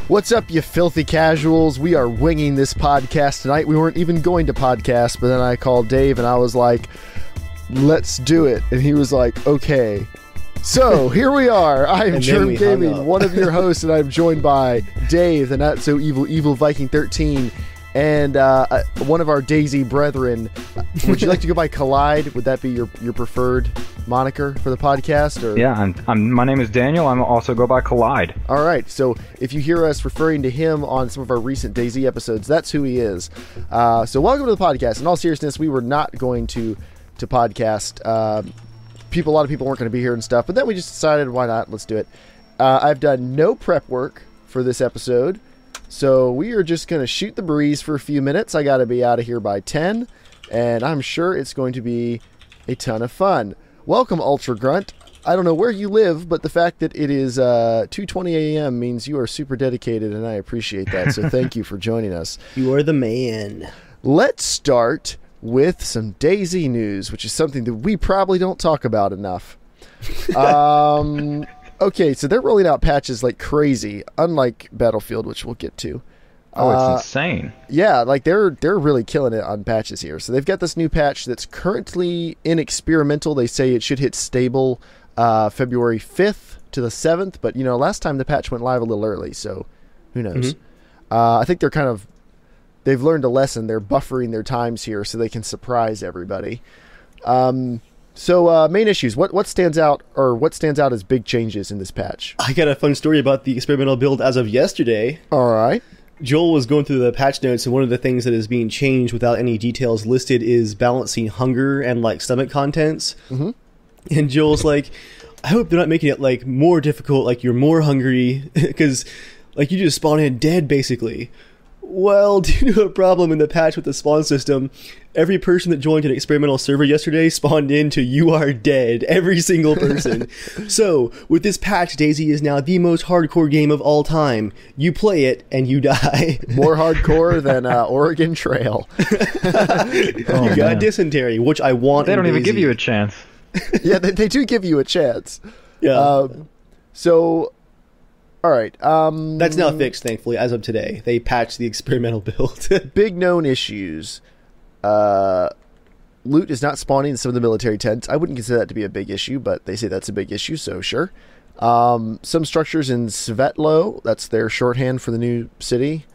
What's up, you filthy casuals? We are winging this podcast tonight. We weren't even going to podcast, but then I called Dave and I was like, let's do it. And he was like, okay. So here we are. I am Germ Gaming, one of your hosts, and I'm joined by Dave, the not so evil Viking 13, and one of our DayZ brethren. Would you like to go by Collide? Would that be your preferred moniker for the podcast? Or? Yeah, my name is Daniel. I'm also go by Collide. All right, so if you hear us referring to him on some of our recent DayZ episodes, that's who he is. So welcome to the podcast. In all seriousness, we were not going to podcast. A lot of people weren't going to be here and stuff, but then we just decided, why not? Let's do it. I've done no prep work for this episode, so we are just going to shoot the breeze for a few minutes. I got to be out of here by 10, and I'm sure it's going to be a ton of fun. Welcome, Ultra Grunt. I don't know where you live, but the fact that it is 2:20 a.m. means you are super dedicated, and I appreciate that, so thank you for joining us. You are the man. Let's start with some DayZ news, which is something that we probably don't talk about enough. Okay, so they're rolling out patches like crazy, unlike Battlefield, which we'll get to. Oh, it's insane. Yeah, like they're really killing it on patches here. So they've got this new patch that's currently in experimental. They say it should hit stable February 5th to the 7th, but you know, last time the patch went live a little early, so who knows. I think they've learned a lesson. They're buffering their times here so they can surprise everybody. So main issues. What stands out as big changes in this patch? I got a fun story about the experimental build as of yesterday. All right. Joel was going through the patch notes, and one of the things that is being changed without any details listed is balancing hunger and like stomach contents. Mm-hmm. And Joel's like, I hope they're not making it like more difficult, like you're more hungry, because like you just spawn in dead basically. Well, due to a problem in the patch with the spawn system, every person that joined an experimental server yesterday spawned into "you are dead." Every single person. So, with this patch, DayZ is now the most hardcore game of all time. You play it and you die. More hardcore than Oregon Trail. You got dysentery, which I want. They don't even DayZ. give you a chance. Yeah, they do give you a chance. Yeah. So. All right. That's now fixed, thankfully, as of today. They patched the experimental build. Big known issues. Loot is not spawning in some of the military tents. I wouldn't consider that to be a big issue, but they say that's a big issue, so sure. Some structures in Svetlo, that's their shorthand for the new city,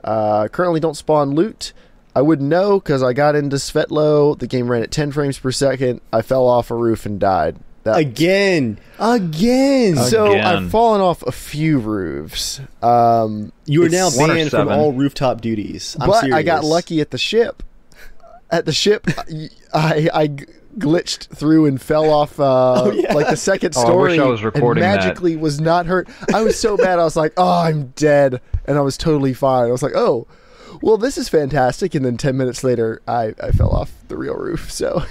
currently don't spawn loot. I wouldn't know because I got into Svetlo. The game ran at 10 frames per second. I fell off a roof and died. Again. So I've fallen off a few roofs. You are now banned from all rooftop duties. I'm serious. I got lucky at the ship. At the ship, I glitched through and fell off like the second story. I wish I was recording and magically was not hurt. I was so bad. I was like, oh, I'm dead. And I was totally fine. I was like, oh, well, this is fantastic. And then 10 minutes later, I fell off the real roof. So...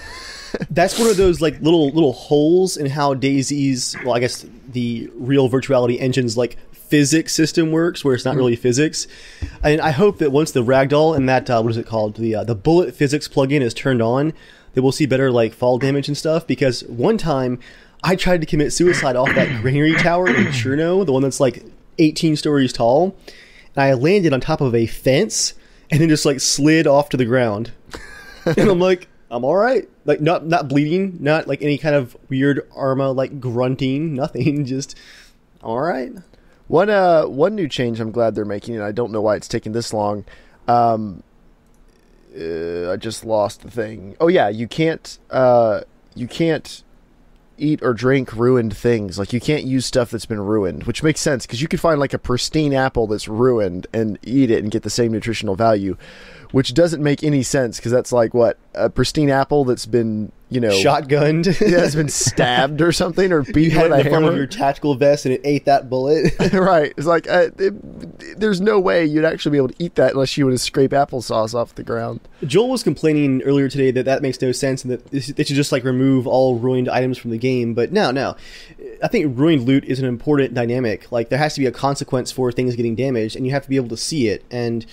That's one of those like little holes in how DayZ's, well, I guess the real virtuality engine's like physics system works, where it's not really physics. And I hope that once the ragdoll and that what is it called, the bullet physics plugin is turned on, that we'll see better like fall damage and stuff. Because one time I tried to commit suicide off that granary tower in Cherno, the one that's like 18 stories tall, and I landed on top of a fence and then just like slid off to the ground. And I'm like, I'm all right. Like not bleeding, not like any kind of weird Arma like grunting, nothing. Just all right. One new change I'm glad they're making, and I don't know why it's taking this long. I just lost the thing. Oh yeah, you can't eat or drink ruined things. Like you can't use stuff that's been ruined, which makes sense because you could find like a pristine apple that's ruined and eat it and get the same nutritional value, which doesn't make any sense because that's like what, a pristine apple that's been, you know, shotgunned. Yeah, it's been stabbed or something or beat you with a hammer. Front of hammer. your tactical vest and it ate that bullet. Right. It's like there's no way you'd actually be able to eat that unless you would have scraped applesauce off the ground. Joel was complaining earlier today that makes no sense and that they should just like remove all ruined items from the game. But no. I think ruined loot is an important dynamic. Like there has to be a consequence for things getting damaged and you have to be able to see it. And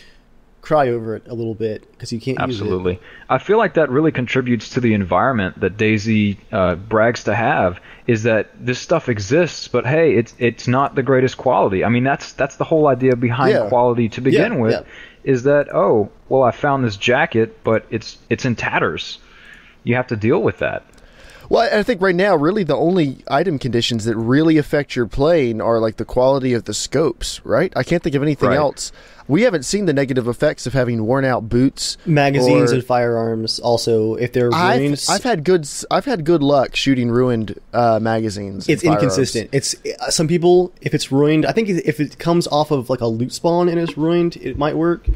cry over it a little bit because you can't Absolutely. use it. I feel like that really contributes to the environment that DayZ brags to have, is that this stuff exists, but hey, it's not the greatest quality. I mean, that's the whole idea behind quality to begin with, is that, oh, well, I found this jacket, but it's in tatters. You have to deal with that. Well, I think right now, really, the only item conditions that really affect your playing are like the quality of the scopes, right? I can't think of anything else. We haven't seen the negative effects of having worn out boots, magazines, and firearms. Also, if they're ruined, I've had good luck shooting ruined magazines. It's inconsistent. It's some people, if it's ruined, I think if it comes off of like a loot spawn and it's ruined, it might work.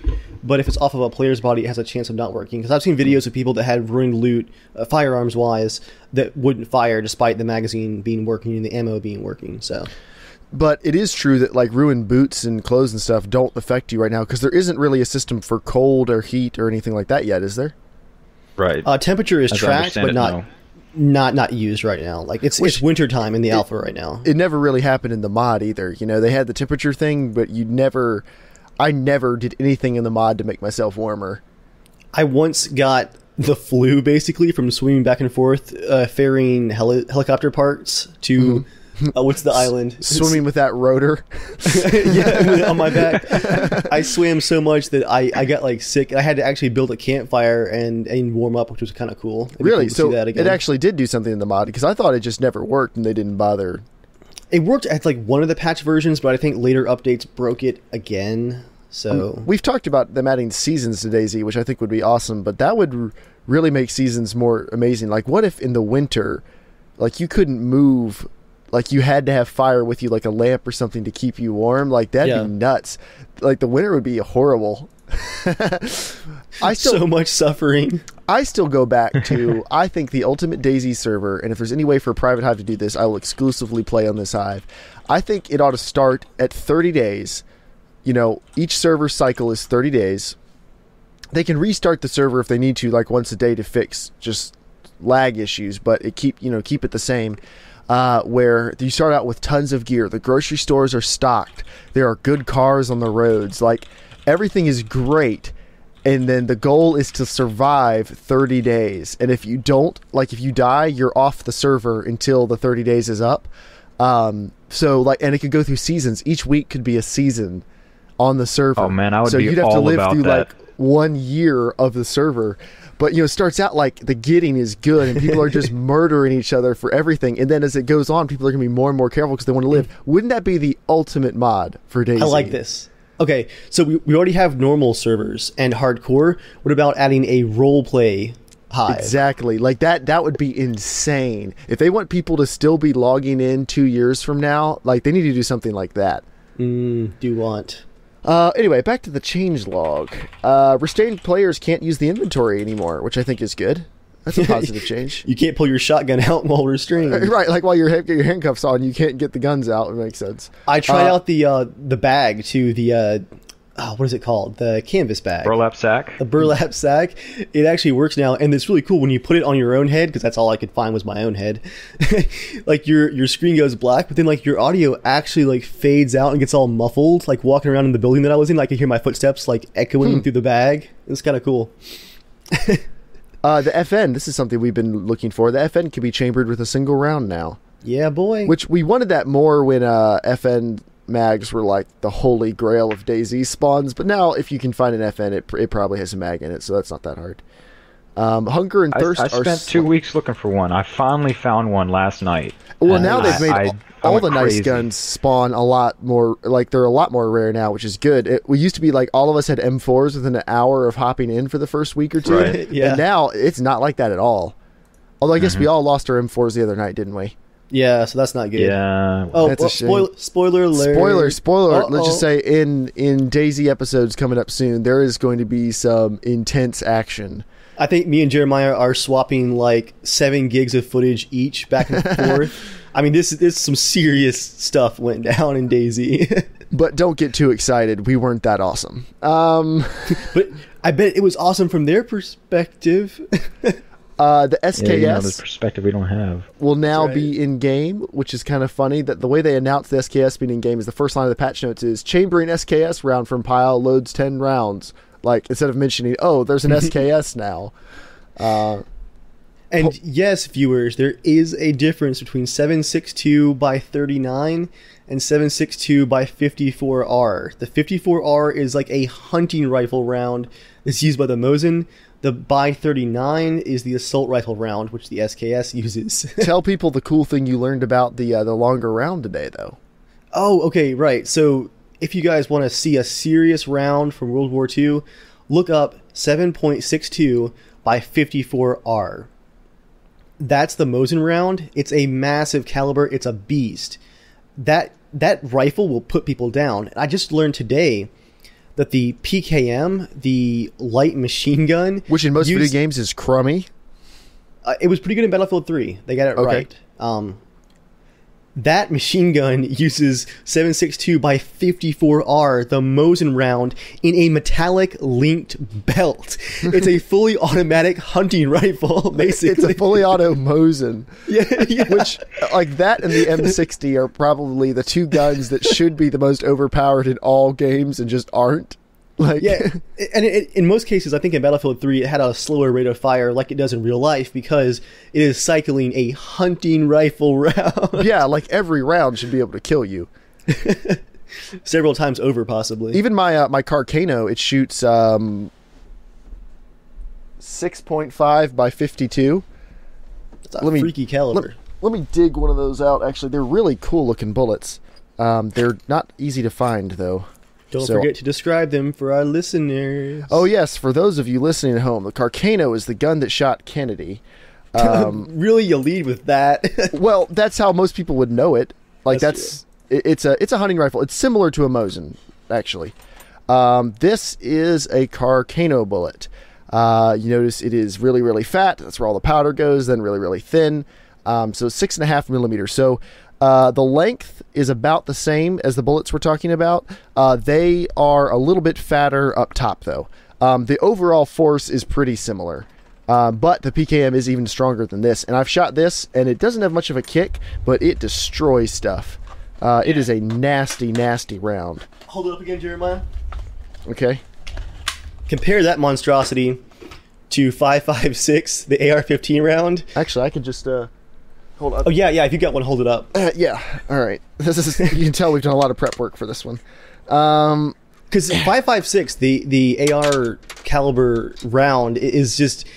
But if it's off of a player's body, it has a chance of not working. Because I've seen videos of people that had ruined loot, firearms wise, that wouldn't fire despite the magazine being working and the ammo being working. So. But it is true that like ruined boots and clothes and stuff don't affect you right now because there isn't really a system for cold or heat or anything like that yet, is there? Right. Temperature is tracked, but not used right now. Like it's winter time in the alpha right now. It never really happened in the mod either. You know, they had the temperature thing, but I never did anything in the mod to make myself warmer. I once got the flu basically from swimming back and forth, ferrying helicopter parts to. What's the island? Swimming with that rotor. Yeah, on my back. I swam so much that I got like sick. I had to actually build a campfire and warm up, which was kind of cool. Really? So it actually did do something in the mod because I thought it just never worked and they didn't bother. It worked at like one of the patch versions, but I think later updates broke it again. So we've talked about them adding seasons to DayZ, which I think would be awesome, but that would really make seasons more amazing. Like what if in the winter, like you couldn't move, like you had to have fire with you, like a lamp or something to keep you warm? Like that'd be nuts. Like the winter would be horrible. So much suffering. I still go back to, I think the ultimate DayZ server, and if there's any way for a private hive to do this, I will exclusively play on this hive. I think it ought to start at 30 days. You know, each server cycle is 30 days. They can restart the server if they need to, like once a day to fix just lag issues, but keep it the same. Where you start out with tons of gear. The grocery stores are stocked. There are good cars on the roads. Like everything is great. And then the goal is to survive 30 days. And if you don't, like if you die, you're off the server until the 30 days is up. So like, and it could go through seasons. Each week could be a season on the server. Oh man, I would so be you'd have all to live about through that. like 1 year of the server. But, you know, it starts out like the getting is good and people are just murdering each other for everything. And then as it goes on, people are going to be more and more careful because they want to live. Wouldn't that be the ultimate mod for DayZ? I like this. Okay, so we already have normal servers and hardcore. What about adding a roleplay hive? Exactly. Like that would be insane. If they want people to still be logging in 2 years from now, like they need to do something like that. Do want... Anyway, back to the changelog. Restrained players can't use the inventory anymore, which I think is good. That's a positive change. You can't pull your shotgun out while restrained. Right, like while you get your handcuffs on, you can't get the guns out. It makes sense. I tried out the bag too. The what is it called? The canvas bag. Burlap sack. The burlap sack. It actually works now, and it's really cool when you put it on your own head, because that's all I could find was my own head. Like your screen goes black, but then like your audio actually like fades out and gets all muffled. Like walking around in the building that I was in, I could hear my footsteps like echoing through the bag. It's kind of cool. The FN. This is something we've been looking for. The FN can be chambered with a single round now. Yeah, boy. Which we wanted that more when FN mags were like the holy grail of DayZ spawns, but now if you can find an FN, it probably has a mag in it, so that's not that hard. Hunger and thirst I spent 2 weeks looking for one. I finally found one last night. Well, now they've made all the nice crazy. guns spawn a lot more, like they're a lot more rare now, which is good. We used to be like all of us had M4s within an hour of hopping in for the first week or two, right. Yeah. And now it's not like that at all. Although I guess we all lost our M4s the other night, didn't we? Yeah, so that's not good. Yeah. Oh, That's a shame. Spoiler alert. Spoiler. Uh-oh. Let's just say in DayZ episodes coming up soon, there is going to be some intense action. I think me and Jeremiah are swapping like 7 gigs of footage each back and forth. I mean, this some serious stuff went down in DayZ. But don't get too excited. We weren't that awesome. But I bet it was awesome from their perspective. The Yeah, SKS you know, the perspective we don't have. will now right. be in game, which is kind of funny. That the way they announced the SKS being in game is the first line of the patch notes is chambering SKS round from pile loads 10 rounds. Like, instead of mentioning, oh, there's an SKS now. And yes, viewers, there is a difference between 7.62 by 39 and 7.62 by 54R. The 54R is like a hunting rifle round that's used by the Mosin. The by 39 is the assault rifle round, which the SKS uses. Tell people the cool thing you learned about the longer round today, though. Oh, okay, right. So if you guys want to see a serious round from World War II, look up 7.62 by 54R. That's the Mosin round. It's a massive caliber. It's a beast. That rifle will put people down. I just learned today that the PKM, the light machine gun, which in most video games is crummy. It was pretty good in Battlefield 3. They got it right. That machine gun uses 7.62 by 54R, the Mosin round, in a metallic linked belt. It's a fully automatic hunting rifle, basically. It's a fully auto Mosin. Yeah. Which, like, that and the M60 are probably the two guns that should be the most overpowered in all games and just aren't. Like, yeah, and in most cases, I think in Battlefield 3, it had a slower rate of fire like it does in real life because it is cycling a hunting rifle round. Yeah, like every round should be able to kill you. Several times over, possibly. Even my Carcano, it shoots 6.5 by 52. It's a freaky caliber. Let me dig one of those out. Actually, they're really cool looking bullets. They're not easy to find, though. Don't forget to describe them for our listeners. Oh, yes. For those of you listening at home, the Carcano is the gun that shot Kennedy. Really, you lead with that? Well, that's how most people would know it. Like, it's a hunting rifle. It's similar to a Mosin, actually. This is a Carcano bullet. You notice it is really, really fat. That's where all the powder goes. Then really, really thin. So 6.5 millimeters. So the length is about the same as the bullets we're talking about. They are a little bit fatter up top, though. The overall force is pretty similar. But the PKM is even stronger than this. And I've shot this, and it doesn't have much of a kick, but it destroys stuff. It is a nasty, nasty round. Hold it up again, Jeremiah. Okay. Compare that monstrosity to 5.56, the AR-15 round. Actually, I can just... hold up. Oh, yeah, if you got one, hold it up. Yeah, all right. This is, you can tell we've done a lot of prep work for this one. Because 5.56, the AR caliber round, is just...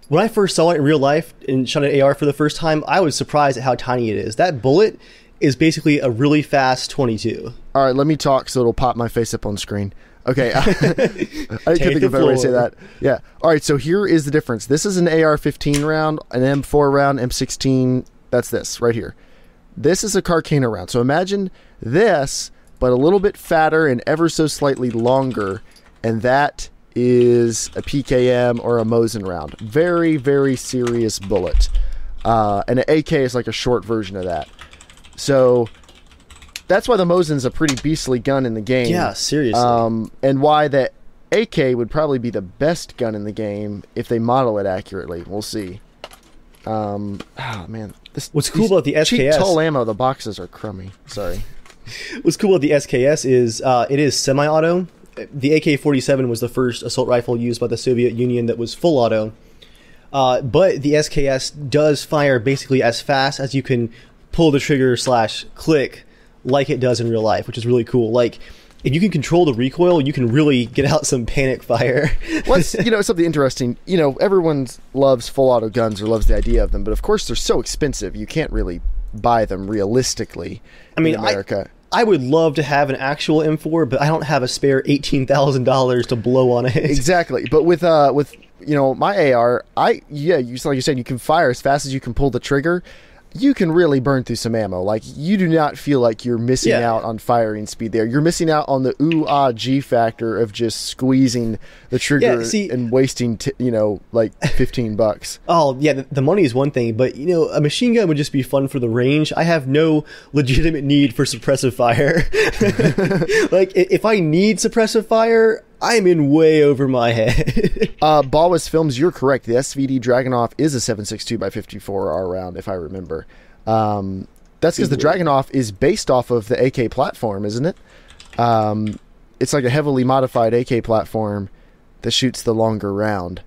When I first saw it in real life and shot an AR for the first time, I was surprised at how tiny it is. That bullet is basically a really fast 22. All right, let me talk so it'll pop my face up on screen. Okay, I couldn't think of a way to say that. Yeah. All right, so here is the difference. This is an AR-15 round, an M4 round, M16... That's this right here. This is a Carcano round. So imagine this, but a little bit fatter and ever so slightly longer. And that is a PKM or a Mosin round. Very, very serious bullet. And an AK is like a short version of that. So that's why the Mosin's a pretty beastly gun in the game. Yeah, seriously. And why the AK would probably be the best gun in the game if they model it accurately. We'll see. Oh, man. What's cool about the SKS... Cheap tall ammo, the boxes are crummy. Sorry. What's cool about the SKS is it is semi-auto. The AK-47 was the first assault rifle used by the Soviet Union that was full auto. But the SKS does fire basically as fast as you can pull the trigger / click like it does in real life, which is really cool. Like, if you can control the recoil, you can really get out some panic fire. What's something interesting, everyone loves full auto guns or loves the idea of them, but of course they're so expensive you can't really buy them realistically in America. I would love to have an actual M4, but I don't have a spare $18,000 to blow on it. Exactly. But with my AR, like you said, you can fire as fast as you can pull the trigger. You can really burn through some ammo. Like, you do not feel like you're missing out on firing speed there. You're missing out on the G factor of just squeezing the trigger and wasting, like $15. Oh, yeah, the money is one thing, but, a machine gun would just be fun for the range. I have no legitimate need for suppressive fire. Like, if I need suppressive fire, I'm in way over my head. Balwas Films, you're correct. The SVD Dragunov is a 7.62 by 54R round, if I remember. That's because the Dragunov is based off of the AK platform, isn't it? It's like a heavily modified AK platform that shoots the longer round.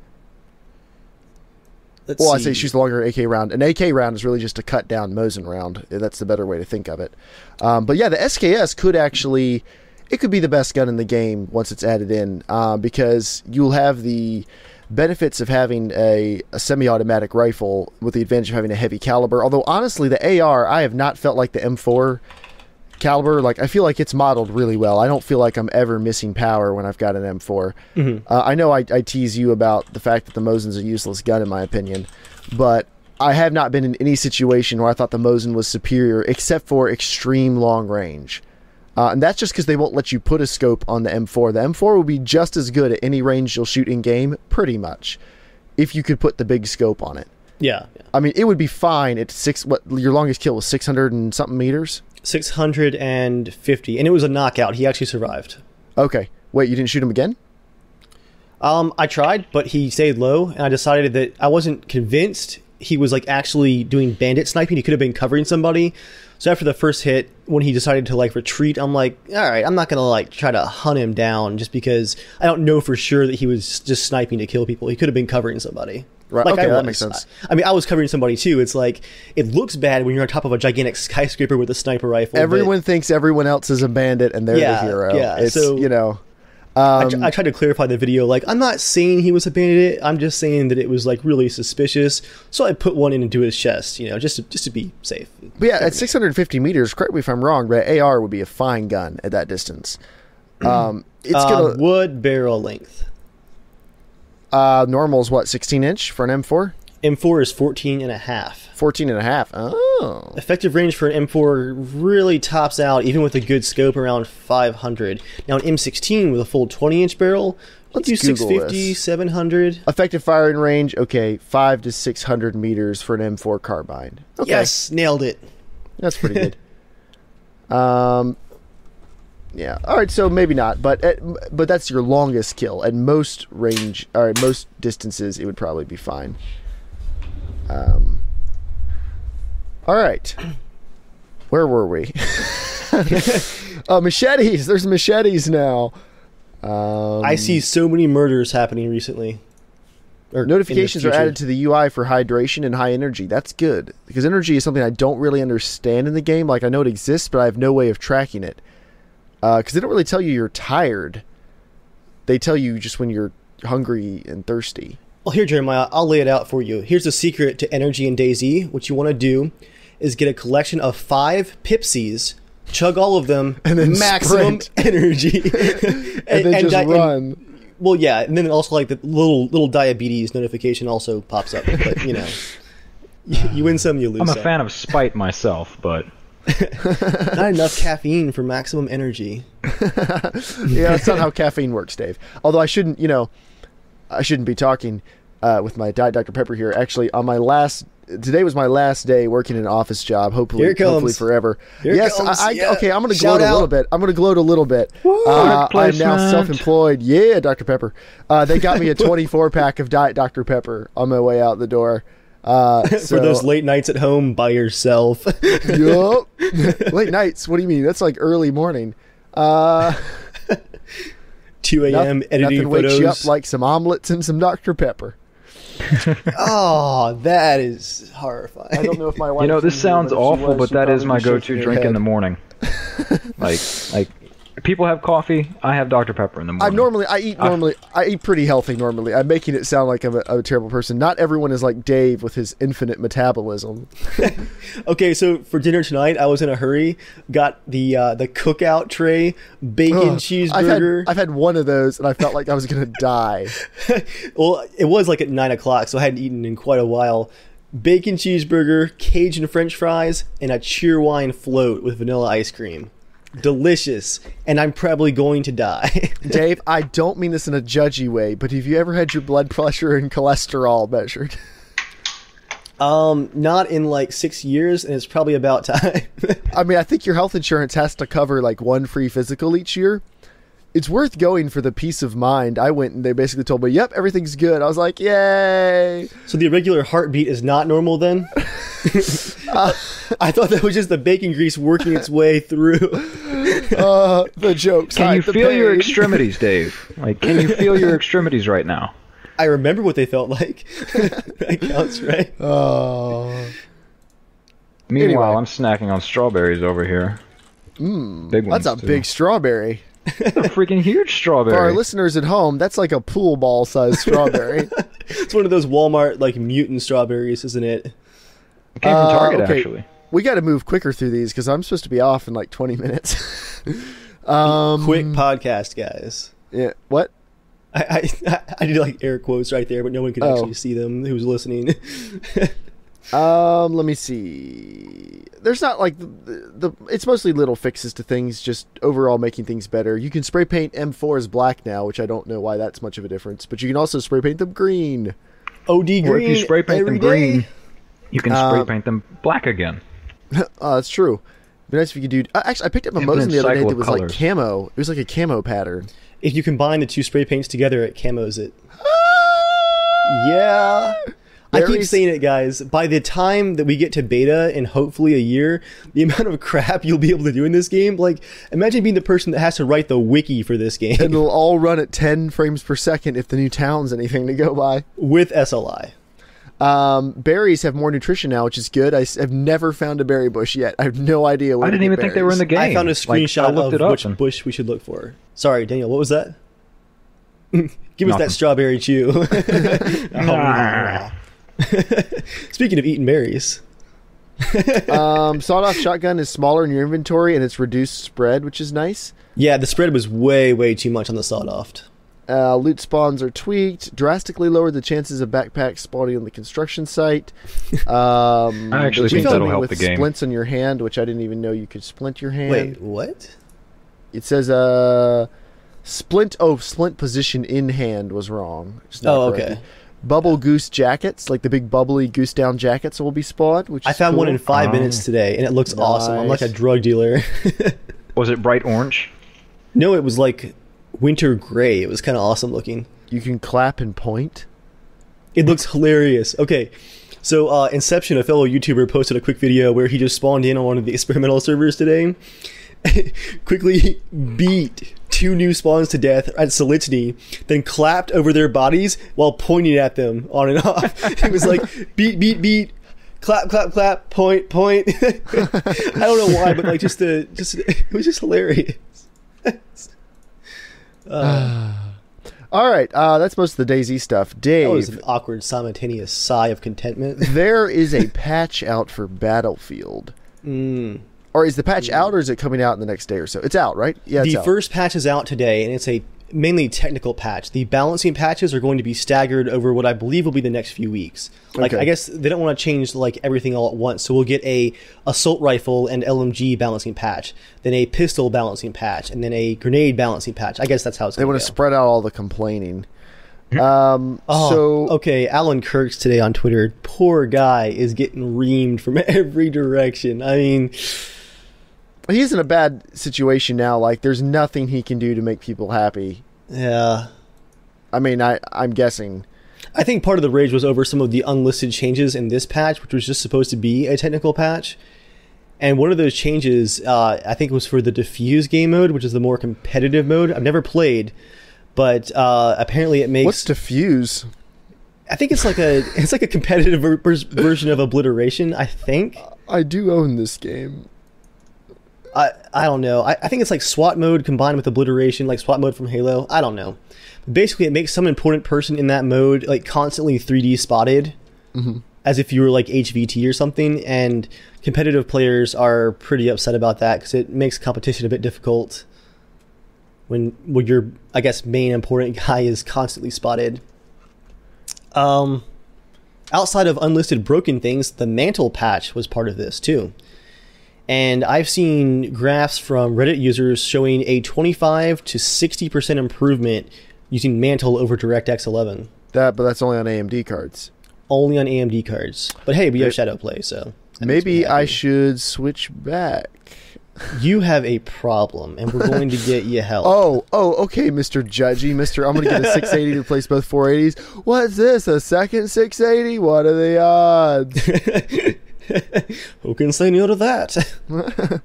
I say shoots the longer AK round. An AK round is really just a cut down Mosin round. That's the better way to think of it. But yeah, the SKS could actually, it could be the best gun in the game once it's added in, because you'll have the benefits of having a semi-automatic rifle with the advantage of having a heavy caliber. Although honestly, the AR, I have not felt like the M4 caliber, like I feel like it's modeled really well. I don't feel like I'm ever missing power when I've got an M4. I know I tease you about the fact that the Mosin's a useless gun in my opinion, but I have not been in any situation where I thought the Mosin was superior except for extreme long range. And that's just because they won't let you put a scope on the M4. The M4 will be just as good at any range you'll shoot in game, pretty much, if you could put the big scope on it. Yeah. I mean, it would be fine at what your longest kill was 600 and something meters? 650, and it was a knockout. He actually survived. Okay. Wait, you didn't shoot him again? I tried, but he stayed low, and I decided that I wasn't convinced he was like actually doing bandit sniping. He could have been covering somebody. So after the first hit, when he decided to like retreat, I'm like, all right, I'm not gonna like try to hunt him down just because I don't know for sure that he was just sniping to kill people. He could have been covering somebody. Right. Like okay, that makes sense. I mean, I was covering somebody too. It's like, it looks bad when you're on top of a gigantic skyscraper with a sniper rifle. Everyone thinks everyone else is a bandit and they're the hero. Yeah, it's, so, you know. I tried to clarify the video, like, I'm not saying he was a bandit, I'm just saying that it was, like, really suspicious, so I put one in into his chest, you know, just to be safe. But yeah, at 650 meters, correct me if I'm wrong, but AR would be a fine gun at that distance. It's gonna wood barrel length. Normal is what, 16-inch for an M4? M4 is 14 and a half. 14 and a half. Oh. Effective range for an M4 really tops out, even with a good scope, around 500. Now, an M16 with a full 20-inch barrel, let's do 650, 700. Effective firing range, okay, 500 to 600 meters for an M4 carbine. Okay. Yes, nailed it. That's pretty good. Yeah. All right. So maybe not, but that's your longest kill. At most range, or at most distances, it would probably be fine. All right. Where were we? Machetes. There's machetes now. I see so many murders happening recently. Notifications are added to the UI for hydration and high energy. That's good, because energy is something I don't really understand in the game. Like, I know it exists, but I have no way of tracking it. Because they don't really tell you you're tired. They tell you just when you're hungry and thirsty. Well, here, Jeremiah, I'll lay it out for you. Here's the secret to energy in DayZ. What you want to do is get a collection of 5 Pepsis, chug all of them, and then maximum energy. and then just run. Well, yeah, and then also like the little diabetes notification also pops up. But, you know, you win some, you lose some. I'm a fan of Spite myself, but... Not enough caffeine for maximum energy. Yeah, that's not how caffeine works, Dave. Although I shouldn't be talking with my Diet Dr. Pepper here. Actually, on my today was my last day working an office job. Hopefully forever. Yes, okay. I'm going to gloat a little bit. I'm now self-employed. Yeah, Dr. Pepper. They got me a 24-pack of Diet Dr. Pepper on my way out the door. For those late nights at home by yourself. Yup. Late nights? What do you mean? That's like early morning. 2 a.m. editing nothing photos. Wakes you up like some omelets and some Dr. Pepper. Oh, that is horrifying. I don't know if my wife... You know, this sounds awful, but that is my go-to drink in the morning. like people have coffee, I have Dr. Pepper in the morning. I eat pretty healthy normally. I'm making it sound like I'm a terrible person. Not everyone is like Dave with his infinite metabolism. Okay, so for dinner tonight, I was in a hurry. Got the cookout tray, bacon cheeseburger. I've had one of those, and I felt like I was gonna die. Well, it was like at 9 o'clock, so I hadn't eaten in quite a while. Bacon cheeseburger, Cajun French fries, and a cheerwine float with vanilla ice cream. Delicious, and I'm probably going to die. Dave, I don't mean this in a judgy way, but have you ever had your blood pressure and cholesterol measured? Not in like 6 years, and it's probably about time. I mean, I think your health insurance has to cover like one free physical each year. It's worth going for the peace of mind. I went and they basically told me, yep, everything's good. I was like, yay. So the irregular heartbeat is not normal then? I thought that was just the bacon grease working its way through. The jokes. Can you hide the feel your pain. extremities, Dave? Like, can you feel your extremities right now? I remember what they felt like. That counts, right? Oh. Meanwhile, Anyway. I'm snacking on strawberries over here. Big ones. That's a too. big strawberry. That's a freaking huge strawberry. For our listeners at home, that's like a pool ball sized strawberry. It's one of those Walmart like mutant strawberries, isn't it? It came from Target, okay. actually. We got to move quicker through these because I'm supposed to be off in like 20 minutes. Quick podcast, guys. Yeah. What? I did like air quotes right there, but no one could actually see them who's listening. Let me see. There's not like the it's mostly little fixes to things, just overall making things better. You can spray paint M4s black now, which I don't know why that's much of a difference, but you can also spray paint them green. OD green. Or if you spray paint them every day. green, you can spray paint them black again. Oh, that's true. It'd be nice if you could do. Actually, I picked up a Mosin the other day cycle that of was colors. like camo. It was like a camo pattern. If you combine the two spray paints together, it camos it. Yeah. I keep saying it, guys. By the time that we get to beta in hopefully a year, the amount of crap you'll be able to do in this game, like, imagine being the person that has to write the wiki for this game. And it'll all run at 10 frames per second if the new town's anything to go by. With SLI. Berries have more nutrition now, which is good. I've never found a berry bush yet. I have no idea where I to didn't get even think they were in the berries. game. I found a screenshot looked it of up which and- bush we should look for. Sorry, Daniel, what was that? Give us Nothing. that strawberry chew. Speaking of eating berries. Sawed-off shotgun is smaller in your inventory and it's reduced spread, which is nice. Yeah, the spread was way too much on the sawed-off. Loot spawns are tweaked, drastically lowered the chances of backpacks spawning on the construction site. I actually think that'll help with the game. splints on your hand, which I didn't even know you could splint your hand. Wait, what? It says splint position in hand was wrong. It's not Oh, corrected. okay. Bubble goose jackets, like the big bubbly goose down jackets, will be spawned. Which I is found cool. one in 5 minutes today, and it looks awesome. I'm like a Nice. drug dealer. Was it bright orange? No, it was like winter gray. It was kind of awesome looking. You can clap and point. It looks hilarious. Okay, so Inception, a fellow YouTuber, posted a quick video where he just spawned in on one of the experimental servers today. Quickly beat 2 new spawns to death at Solidity, then clapped over their bodies while pointing at them on and off. It was like beat, clap, point. I don't know why, but like it was just hilarious. All right, that's most of the DayZ stuff. That was Dave, an awkward simultaneous sigh of contentment. there is a patch out for Battlefield. Or is the patch out, or is it coming out in the next day or so? It's out, right? Yeah, it's The out. first patch is out today, and it's a mainly technical patch. The balancing patches are going to be staggered over what I believe will be the next few weeks. Like, Okay. I guess they don't want to change like everything all at once, so we'll get a assault rifle and LMG balancing patch, then a pistol balancing patch, and then a grenade balancing patch. I guess that's how it's They going want to to go. spread out all the complaining. Okay, Alan Kirks today on Twitter, poor guy is getting reamed from every direction. I mean, He's in a bad situation now. Like, there's nothing he can do to make people happy. yeah. I mean, I'm guessing. I think part of the rage was over some of the unlisted changes in this patch, which was just supposed to be a technical patch. And one of those changes, I think, was for the diffuse game mode, which is the more competitive mode. I've never played, but apparently it makes. What's diffuse? I think it's like a competitive version of obliteration. I think. I do own this game. I don't know. I think it's like SWAT mode combined with obliteration, like SWAT mode from Halo. I don't know. Basically, it makes some important person in that mode like constantly 3D spotted, as if you were like HVT or something. And competitive players are pretty upset about that because it makes competition a bit difficult when your, I guess, main important guy is constantly spotted. Outside of unlisted broken things, the mantle patch was part of this too. And I've seen graphs from Reddit users showing a 25 to 60% improvement using Mantle over DirectX 11. But that's only on AMD cards. Only on AMD cards. But hey, we have Shadow Play, so... that makes me Maybe I happy. should switch back. You have a problem, and we're going to get you help. Okay, Mr. Judgy. I'm going to get a 680 to replace both 480s. What's this, a second 680? What are the odds? Who can say no to that?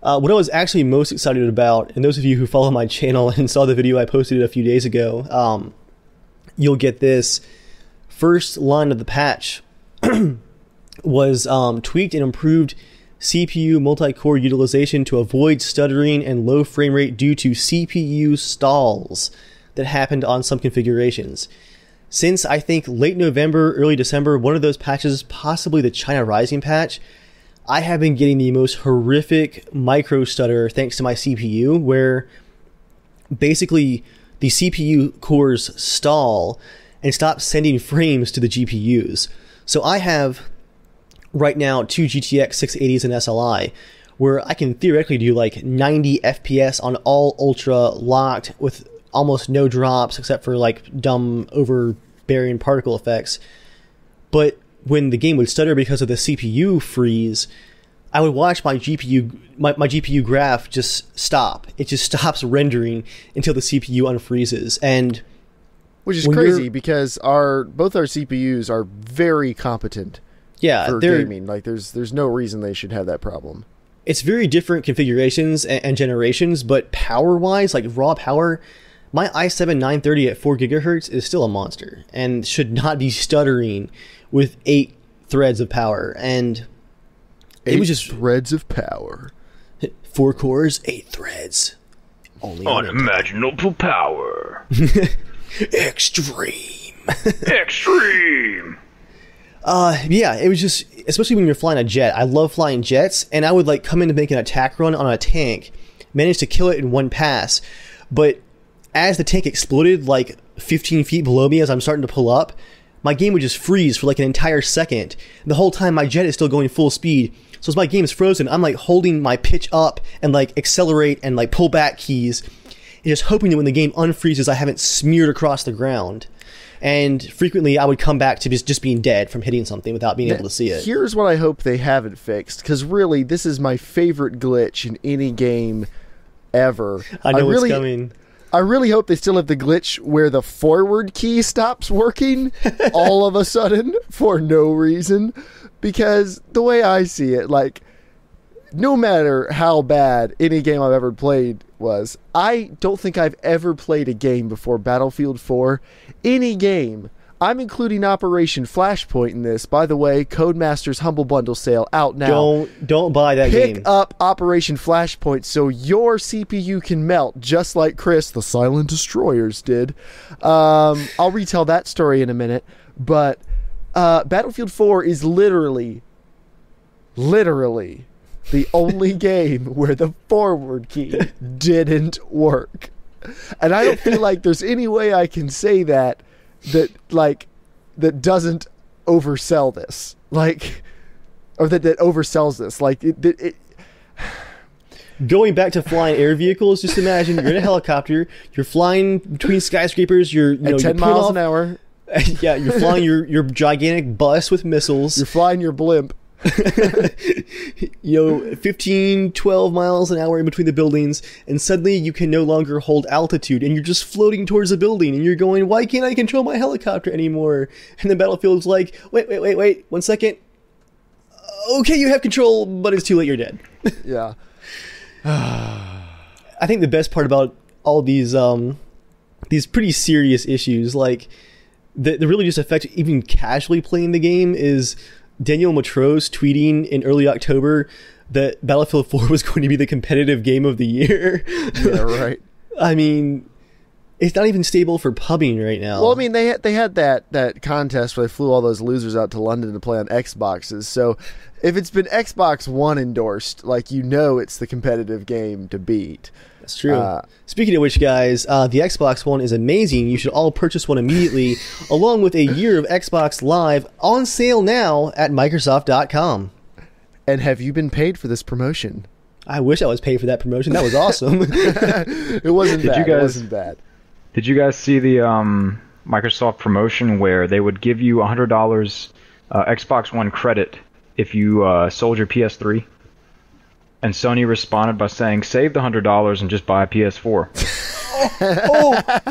What I was actually most excited about, and those of you who follow my channel and saw the video I posted a few days ago, you'll get this. First line of the patch was tweaked and improved CPU multi-core utilization to avoid stuttering and low frame rate due to CPU stalls that happened on some configurations. Since I think late November, early December, one of those patches, possibly the China Rising patch, I have been getting the most horrific micro stutter thanks to my CPU, where basically the CPU cores stall and stop sending frames to the GPUs. So I have right now 2 GTX 680s and SLI, where I can theoretically do like 90 FPS on all ultra locked with almost no drops except for like dumb overbearing particle effects. But when the game would stutter because of the CPU freeze, I would watch my GPU graph just stop. It just stops rendering until the CPU unfreezes. And which is crazy because both our CPUs are very competent for gaming. Like there's no reason they should have that problem. It's very different configurations and generations, but power-wise, like raw power, my i7-930 at 4 gigahertz is still a monster and should not be stuttering with 8 threads of power. And it was just threads of power. 4 cores, 8 threads. Only unimaginable power. Extreme. Extreme. Yeah, it was just, especially when you're flying a jet. I love flying jets, and I would like come in to make an attack run on a tank, manage to kill it in one pass, but as the tank exploded like 15 feet below me as I'm starting to pull up, my game would just freeze for like an entire second. The whole time my jet is still going full speed. So as my game is frozen, I'm like holding my pitch up and like accelerate and like pull back keys, and just hoping that when the game unfreezes, I haven't smeared across the ground. And frequently I would come back to just being dead from hitting something without being able to see it. Here's what I hope they haven't fixed, because really this is my favorite glitch in any game ever. I know what's coming. I really hope they still have the glitch where the forward key stops working all of a sudden for no reason. Because the way I see it, like, no matter how bad any game I've ever played was, I don't think I've ever played a game before Battlefield 4. Any game. I'm including Operation Flashpoint in this. By the way, Codemasters Humble Bundle sale out now. Don't buy that game. Pick up Operation Flashpoint so your CPU can melt, just like Chris, the Silent Destroyers, did. I'll retell that story in a minute. But Battlefield 4 is literally the only game where the forward key didn't work. And I don't feel like there's any way I can say that doesn't oversell this, or that oversells this. Going back to flying air vehicles, just imagine you're in a helicopter, you're flying between skyscrapers, you're at 10 miles an hour. Yeah, you're flying your gigantic bus with missiles. You're flying your blimp. 15, 12 miles an hour in between the buildings, and suddenly you can no longer hold altitude, and you're just floating towards the building, and you're going, why can't I control my helicopter anymore? And the Battlefield's like, wait, 1 second. Okay, you have control, but it's too late, you're dead. Yeah. I think the best part about all these pretty serious issues, like, that really just affect even casually playing the game, is Daniel Matros tweeting in early October that Battlefield 4 was going to be the competitive game of the year. Yeah, right. I mean, it's not even stable for pubbing right now. Well, I mean, they had that contest where they flew all those losers out to London to play on Xboxes. So if it's been Xbox One endorsed, it's the competitive game to beat. That's true. Speaking of which, guys, the Xbox One is amazing. You should all purchase one immediately, along with a year of Xbox Live on sale now at Microsoft.com. And have you been paid for this promotion? I wish I was paid for that promotion. That was awesome. It wasn't bad. It wasn't bad. Did you guys see the Microsoft promotion where they would give you $100 Xbox One credit if you sold your PS3? And Sony responded by saying, save the $100 and just buy a PS4.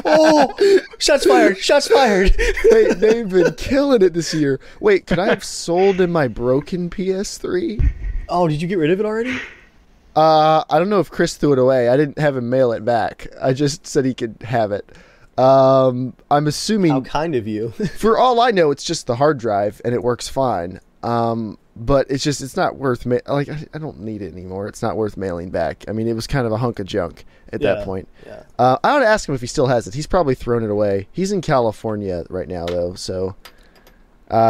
Oh, shots fired. They've been killing it this year. Wait, could I have sold in my broken PS3? Oh, did you get rid of it already? I don't know if Chris threw it away. I didn't have him mail it back. I just said he could have it. I'm assuming... How kind of you. For all I know, it's just the hard drive, and it works fine. But it's not worth... I don't need it anymore. It's not worth mailing back. I mean, it was kind of a hunk of junk at that point. Yeah. I ought to ask him if he still has it. He's probably thrown it away. He's in California right now, though, so...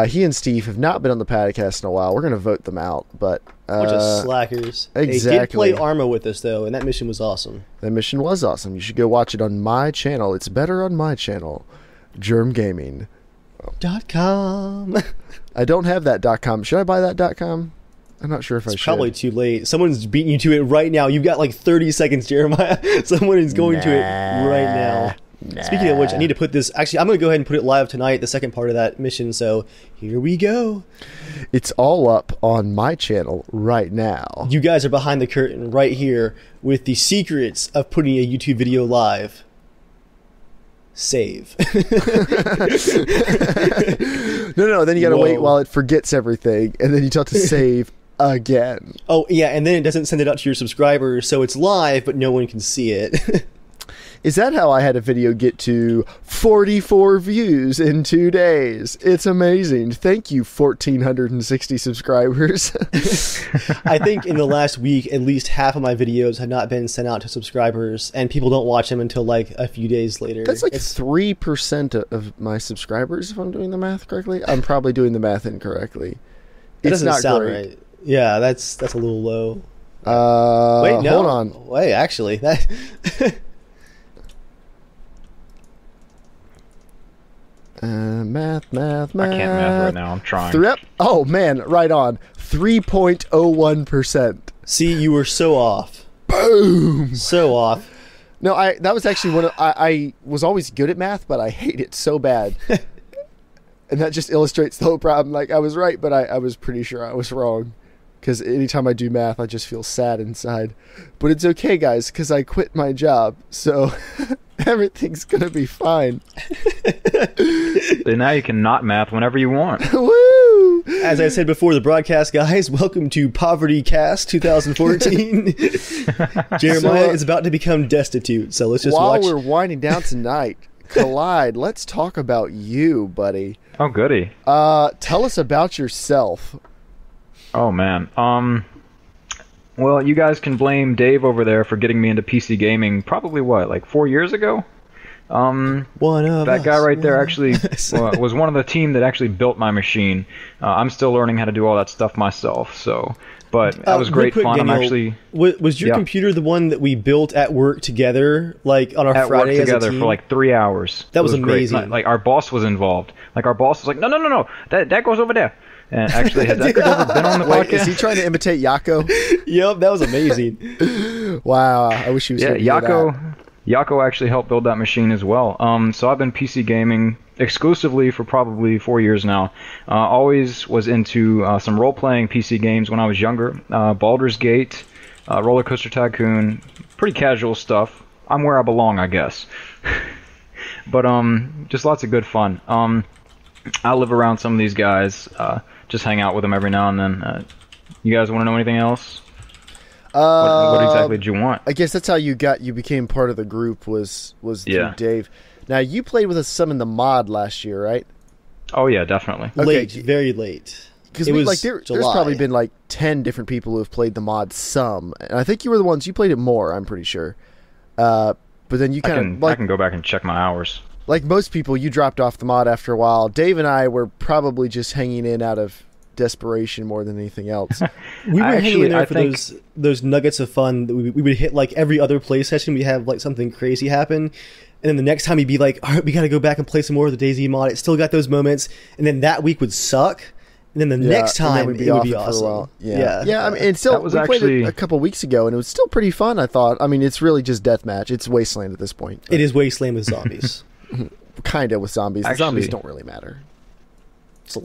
he and Steve have not been on the podcast in a while. We're going to vote them out, but... Bunch of slackers. Exactly. They did play Arma with us, though, and that mission was awesome. That mission was awesome. You should go watch it on my channel. It's better on my channel, Germ Gaming. .com. I don't have that .com. Should I buy that .com? I'm not sure if I should. It's probably too late. Someone's beating you to it right now. You've got like 30 seconds, Jeremiah. Someone is going to it right now. Speaking of which, I need to put this... Actually, I'm going to go ahead and put it live tonight, the second part of that mission, so here we go. It's all up on my channel right now. You guys are behind the curtain right here with the secrets of putting a YouTube video live. Save. No, then you got to wait while it forgets everything, and then you have to save again. Oh, yeah, and then it doesn't send it out to your subscribers, so it's live, but no one can see it. Is that how I had a video get to 44 views in 2 days? It's amazing. Thank you, 1,460 subscribers. I think in the last week, at least half of my videos have not been sent out to subscribers, and people don't watch them until like a few days later. That's like 3% of my subscribers, if I'm doing the math correctly. I'm probably doing the math incorrectly. It doesn't sound right. Yeah, that's a little low. Wait, no. Hold on. Wait, actually, that... Math. I can't math right now. I'm trying. Oh, man, right on. 3.01%. See, you were so off. Boom! So off. No, that was actually one of... I was always good at math, but I hate it so bad. And that just illustrates the whole problem. Like, I was right, but I was pretty sure I was wrong. Because anytime I do math, I just feel sad inside. But it's okay, guys, because I quit my job. So everything's going to be fine. So now you can not math whenever you want. Woo! As I said before the broadcast, guys, welcome to Poverty Cast 2014. Jeremiah is about to become destitute, so let's just watch. While we're winding down tonight, Collide, let's talk about you, buddy. Oh, goody. Tell us about yourself. Oh, man. Well, you guys can blame Dave over there for getting me into PC gaming probably, like 4 years ago? That guy right there actually was one of the team that actually built my machine. I'm still learning how to do all that stuff myself, so... But that was great fun. Daniel, I'm actually... Was your computer the one that we built at work together, like on our Friday as a team? At work together for like 3 hours. That was amazing. Like our boss was involved. Like our boss was like, no, that goes over there. And actually, has that ever been on the podcast? Is he trying to imitate Yako? Yep, that was amazing. Wow, I wish he was here to hear that. Yako actually helped build that machine as well. So I've been PC gaming exclusively for probably 4 years now. Always was into some role-playing PC games when I was younger. Baldur's Gate, Roller Coaster Tycoon, pretty casual stuff. I'm where I belong, I guess. But just lots of good fun. I live around some of these guys. Just hang out with them every now and then. You guys want to know anything else? What exactly did you want? I guess that's how you became part of the group was through Dave. Now you played with us some in the mod last year, right? Oh yeah, definitely. Late, very late. Because there's probably been like 10 different people who have played the mod some, and I think you were the ones you played it more. I'm pretty sure. But then you I can go back and check my hours. Like most people, you dropped off the mod after a while. Dave and I were probably just hanging in out of desperation more than anything else. We were hanging in there for those nuggets of fun that we would hit. Like every other play session, we have like something crazy happen, and then the next time you'd be like, all right, we got to go back and play some more of the DayZ mod. It still got those moments, and then that week would suck, and then the next time it would be awesome. Yeah. I mean, and still, we played it a couple weeks ago, and it was still pretty fun, I thought. I mean, it's really just deathmatch. It's Wasteland at this point. It is Wasteland with zombies. Kind of with zombies. The zombies don't really matter.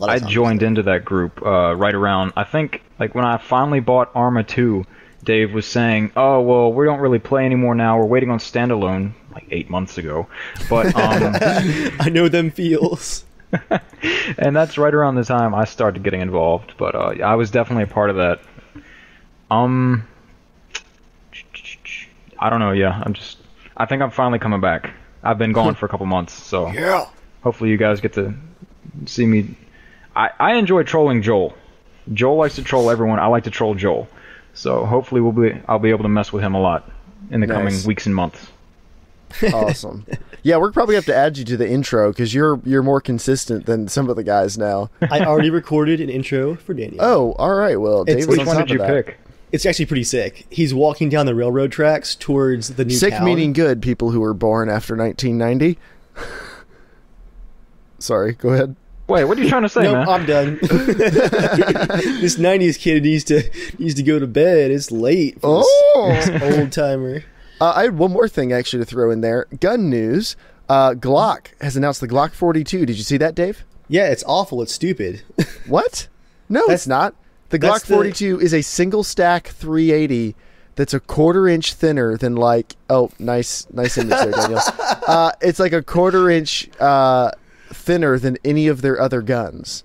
I joined into that group right around, I think, like when I finally bought Arma 2, Dave was saying, oh, well, we don't really play anymore now. We're waiting on Standalone, like 8 months ago. But I know them feels. And that's right around the time I started getting involved. But I was definitely a part of that. I don't know. Yeah, I think I'm finally coming back. I've been gone for a couple months, so Yeah. hopefully you guys get to see me. I enjoy trolling Joel. Joel likes to troll everyone. I like to troll Joel. So hopefully I'll be able to mess with him a lot in the coming weeks and months. Awesome. Yeah, we're probably have to add you to the intro because you're more consistent than some of the guys now. I already recorded an intro for Daniel. Oh, all right. Well, Dave was Which on one top did you of that. pick? It's actually pretty sick. He's walking down the railroad tracks towards the new Sick town. meaning good, people who were born after 1990. Sorry, go ahead. Wait, what are you trying to say, No, man? I'm done. This 90s kid needs to go to bed. It's late for this old timer. I had one more thing actually to throw in there. Gun news. Glock has announced the Glock 42. Did you see that, Dave? Yeah, it's awful. It's stupid. What? No, it's not. The Glock 42 is a single stack 380 that's a quarter-inch thinner than like... Oh, nice image there, Daniel. It's like a quarter-inch thinner than any of their other guns.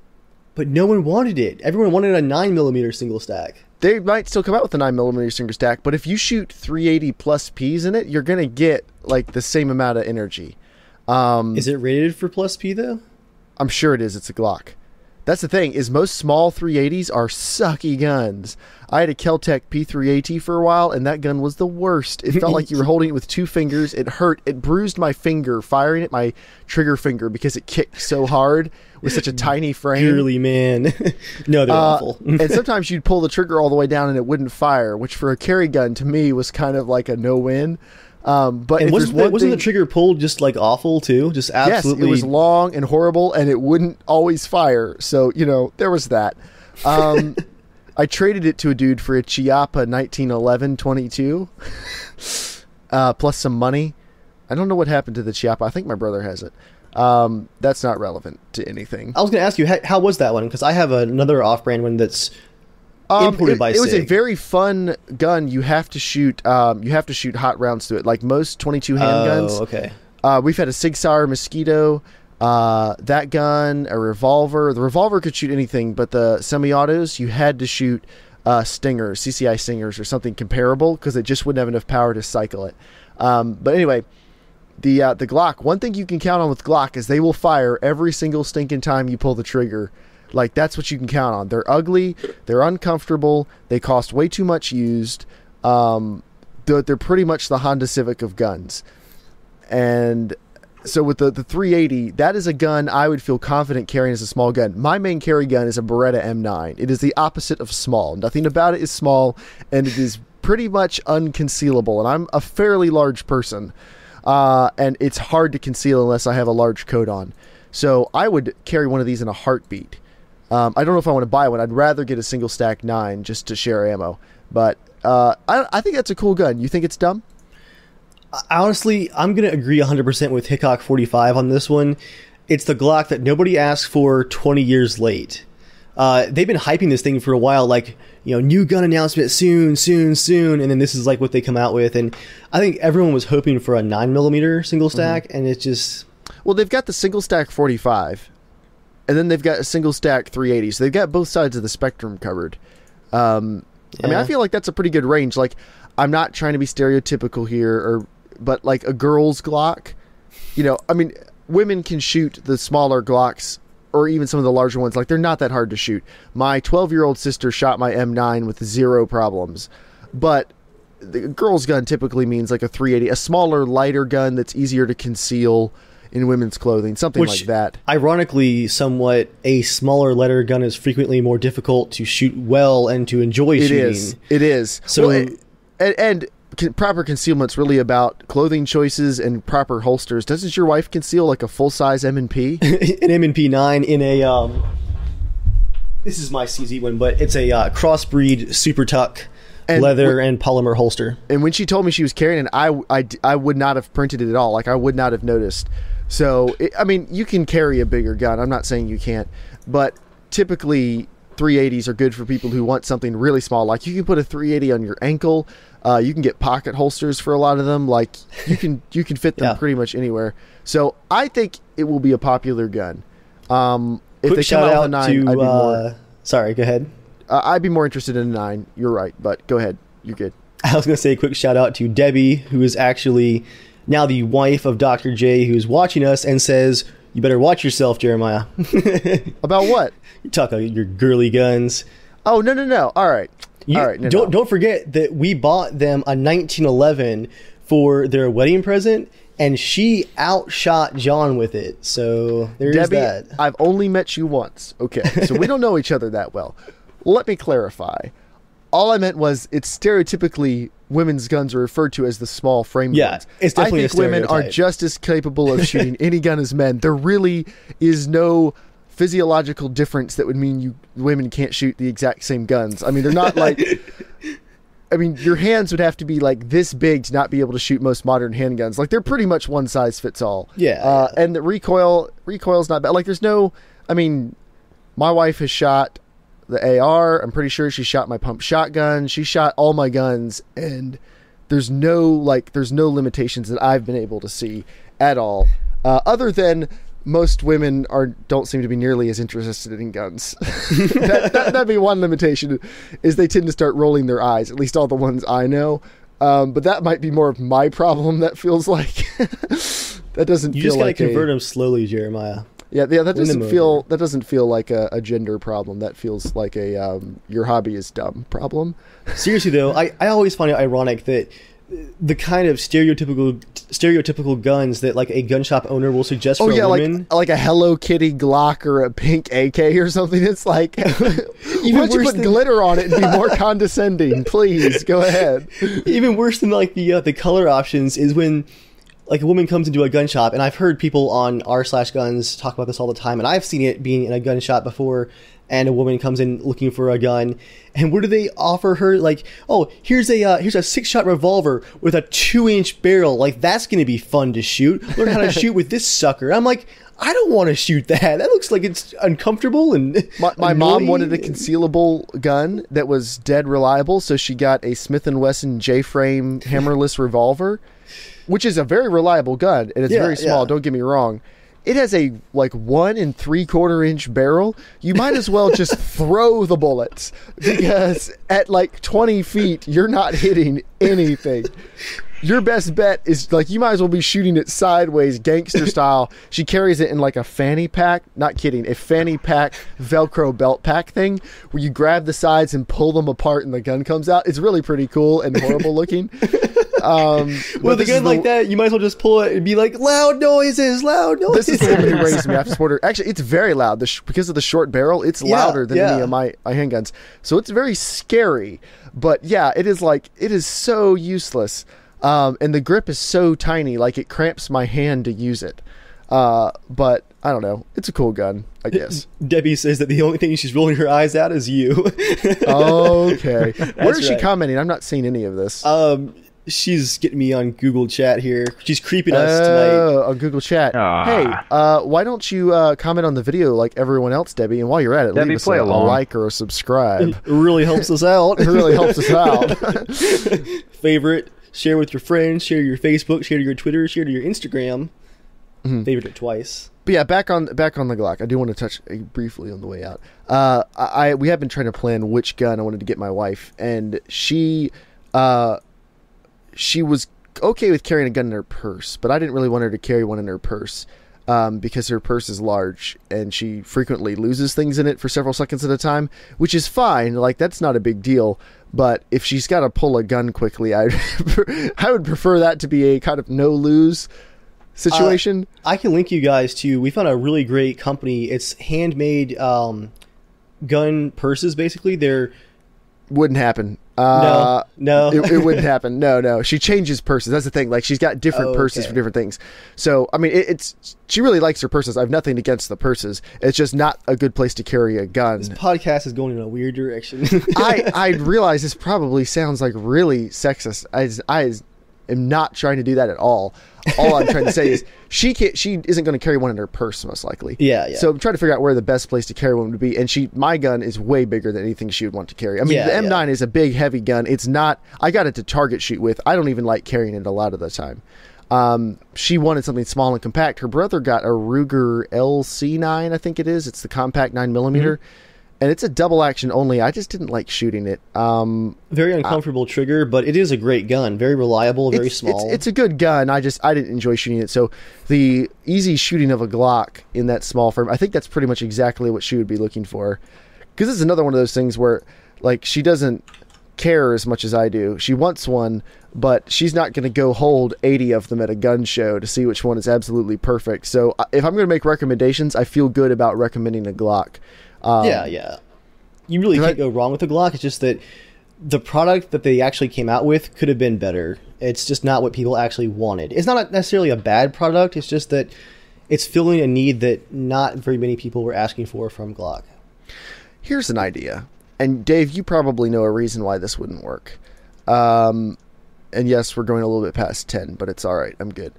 But no one wanted it. Everyone wanted a 9mm single stack. They might still come out with a 9mm single stack, but if you shoot 380 plus Ps in it, you're going to get like the same amount of energy. Is it rated for plus P, though? I'm sure it is. It's a Glock. That's the thing, is most small 380s are sucky guns. I had a Keltec P3AT for a while, and that gun was the worst. It felt like you were holding it with two fingers. It hurt. It bruised my finger, firing at my trigger finger because it kicked so hard with such a tiny frame. Purely, man. No, they're awful. And sometimes you'd pull the trigger all the way down and it wouldn't fire, which for a carry gun, to me, was kind of like a no-win. But And if wasn't the trigger pulled just like awful too? Just absolutely. Yes, it was long and horrible, and it wouldn't always fire. So there was that. I traded it to a dude for a Chiappa 1911 22, plus some money. I don't know what happened to the Chiappa. I think my brother has it. That's not relevant to anything. I was going to ask you, how was that one? Because I have another off-brand one that's imported by It was a SIG. very fun gun. You have to shoot hot rounds to it, like most 22 handguns. Oh, okay. We've had a Sig Sauer Mosquito, that gun, a revolver. The revolver could shoot anything, but the semi-autos, you had to shoot Stingers, CCI Stingers, or something comparable, because it just wouldn't have enough power to cycle it. But anyway, the Glock, one thing you can count on with Glock is they will fire every single stinking time you pull the trigger. Like, that's what you can count on. They're ugly, they're uncomfortable, they cost way too much used. They're pretty much the Honda Civic of guns. And so with the 380, that is a gun I would feel confident carrying as a small gun. My main carry gun is a Beretta M9. It is the opposite of small. Nothing about it is small, and it is pretty much unconcealable. And I'm a fairly large person, and it's hard to conceal unless I have a large coat on. So I would carry one of these in a heartbeat. I don't know if I want to buy one. I'd rather get a single stack 9 just to share ammo. But I think that's a cool gun. You think it's dumb? Honestly, I'm going to agree 100% with Hickok 45 on this one. It's the Glock that nobody asked for 20 years late. They've been hyping this thing for a while, like, new gun announcement soon, and then this is like what they come out with. And I think everyone was hoping for a 9mm single stack, and it's just... Well, they've got the single stack 45, and then they've got a single stack 380, so they've got both sides of the spectrum covered. I mean, I feel like that's a pretty good range. Like, I'm not trying to be stereotypical here, but like a girl's Glock, I mean, women can shoot the smaller Glocks or even some of the larger ones. Like, they're not that hard to shoot. My 12-year-old sister shot my M9 with zero problems, but the girl's gun typically means like a 380, a smaller, lighter gun that's easier to conceal in women's clothing, something like that. Ironically, somewhat, a smaller lighter gun is frequently more difficult to shoot well and to enjoy shooting. It is. So, and proper concealment's really about clothing choices and proper holsters. Doesn't your wife conceal like a full-size M&P? An M&P 9 in a this is my CZ one, but it's a crossbreed super tuck leather and polymer holster. And when she told me she was carrying it, I would not have printed it at all. Like, I would not have noticed. So I mean, you can carry a bigger gun. I'm not saying you can't, but typically 380s are good for people who want something really small. Like, you can put a 380 on your ankle. You can get pocket holsters for a lot of them. Like, you can fit them pretty much anywhere. So I think it will be a popular gun. If they come out with a 9, I'd be more. Sorry, go ahead. I'd be more interested in a 9. You're right, but go ahead. You're good. I was going to say a quick shout out to Debbie, who is actually now the wife of Dr. J, who's watching us and says, "You better watch yourself, Jeremiah." About what? You talk about your girly guns. Oh, no. All right. All right. Don't forget that we bought them a 1911 for their wedding present, and she outshot John with it. So there's Debbie, that. I've only met you once. Okay, so we don't know each other that well. Let me clarify. All I meant was it's stereotypically women's guns are referred to as the small frame guns. It's definitely I think women are just as capable of shooting any gun as men. There really is no physiological difference that would mean women can't shoot the exact same guns. I mean, they're not like... I mean, your hands would have to be like this big to not be able to shoot most modern handguns. Like, they're pretty much one size fits all. Yeah. And the recoil's not bad. Like, there's no... I mean, my wife has shot the AR. I'm pretty sure she shot my pump shotgun. She shot all my guns, and there's no limitations that I've been able to see at all. Other than most women don't seem to be nearly as interested in guns. That'd be one limitation, is they tend to start rolling their eyes, at least all the ones I know. But that might be more of my problem, that feels like. That doesn't feel like... You just gotta convert them slowly, Jeremiah. Yeah, that doesn't feel like a gender problem. That feels like a your hobby is dumb problem. Seriously though, I always find it ironic that the kind of stereotypical guns that like a gun shop owner will suggest for a woman, like a Hello Kitty Glock or a pink AK or something. It's like, why don't you put glitter on it and be more condescending? Please go ahead. Even worse than like the color options is when like a woman comes into a gun shop, and I've heard people on r/guns talk about this all the time, and I've seen it being in a gun shop before. And a woman comes in looking for a gun, and what do they offer her? Like, oh, here's a 6-shot revolver with a 2-inch barrel. Like, that's going to be fun to shoot. Learn how to shoot with this sucker. I'm like, I don't want to shoot that. That looks like it's uncomfortable and my mom wanted a concealable gun that was dead reliable, so she got a Smith & Wesson J-frame hammerless revolver, which is a very reliable gun, and it's very small. Don't get me wrong. It has a 1 3/4-inch barrel. You might as well just throw the bullets, because at 20 feet, you're not hitting anything. Your best bet is you might as well be shooting it sideways, gangster style. She carries it in a fanny pack. Not kidding. A fanny pack Velcro belt pack thing where you grab the sides and pull them apart and the gun comes out. It's really pretty cool and horrible looking. With a gun like that, you might as well just pull it and be like, loud noises. This is the woman who raised me. I have to support her. Actually, it's very loud. Because of the short barrel, it's louder than any of my handguns. So it's very scary. But yeah, it is so useless. And the grip is so tiny, it cramps my hand to use it. But I don't know. It's a cool gun, I guess. Debbie says that the only thing she's rolling her eyes at is you. Okay. Where is she commenting? I'm not seeing any of this. She's getting me on Google Chat here. She's creeping us tonight. Oh, on Google Chat. Hey, why don't you comment on the video like everyone else, Debbie? And while you're at it, Debbie, leave us a like or a subscribe. It really helps us out. It really helps us out. Favorite, share with your friends, share to your Facebook, share to your Twitter, share to your Instagram. Mm-hmm. Favorite it twice. But yeah, back on the Glock. I do want to touch briefly on the way out. We have been trying to plan which gun I wanted to get my wife, and she was okay with carrying a gun in her purse, but I didn't really want her to carry one in her purse because her purse is large and she frequently loses things in it for several seconds at a time, which is fine. That's not a big deal. But if she's got to pull a gun quickly, I would prefer that to be a kind of no-lose situation. I can link you guys to, we found a really great company. It's handmade gun purses, basically. Wouldn't happen. No. It wouldn't happen. No. She changes purses. That's the thing. She's got different purses for different things. So, I mean, she really likes her purses. I have nothing against the purses. It's just not a good place to carry a gun. This podcast is going in a weird direction. I realize this probably sounds really sexist. I am not trying to do that at all. All I'm trying to say is she isn't going to carry one in her purse, most likely. Yeah. So I'm trying to figure out where the best place to carry one would be. And my gun is way bigger than anything she would want to carry. I mean, the M9 is a big, heavy gun. It's not. I got it to target shoot with. I don't even like carrying it a lot of the time. She wanted something small and compact. Her brother got a Ruger LC9, I think it is. It's the compact 9mm. Mm-hmm. and it's a double action only. I just didn't like shooting it. Very uncomfortable trigger, but it is a great gun. Very reliable, very small. It's a good gun. I didn't enjoy shooting it. So the easy shooting of a Glock in that small frame, I think that's pretty much exactly what she would be looking for. Because it's another one of those things where, like, she doesn't care as much as I do. She wants one, but she's not going to go hold 80 of them at a gun show to see which one is absolutely perfect. So if I'm going to make recommendations, I feel good about recommending a Glock. Yeah. You really can't go wrong with the Glock. It's just that the product that they actually came out with could have been better. It's just not what people actually wanted. It's not necessarily a bad product. It's just that it's filling a need that not very many people were asking for from Glock. Here's an idea. And Dave, you probably know a reason why this wouldn't work. And yes, we're going a little bit past 10, but it's all right. I'm good.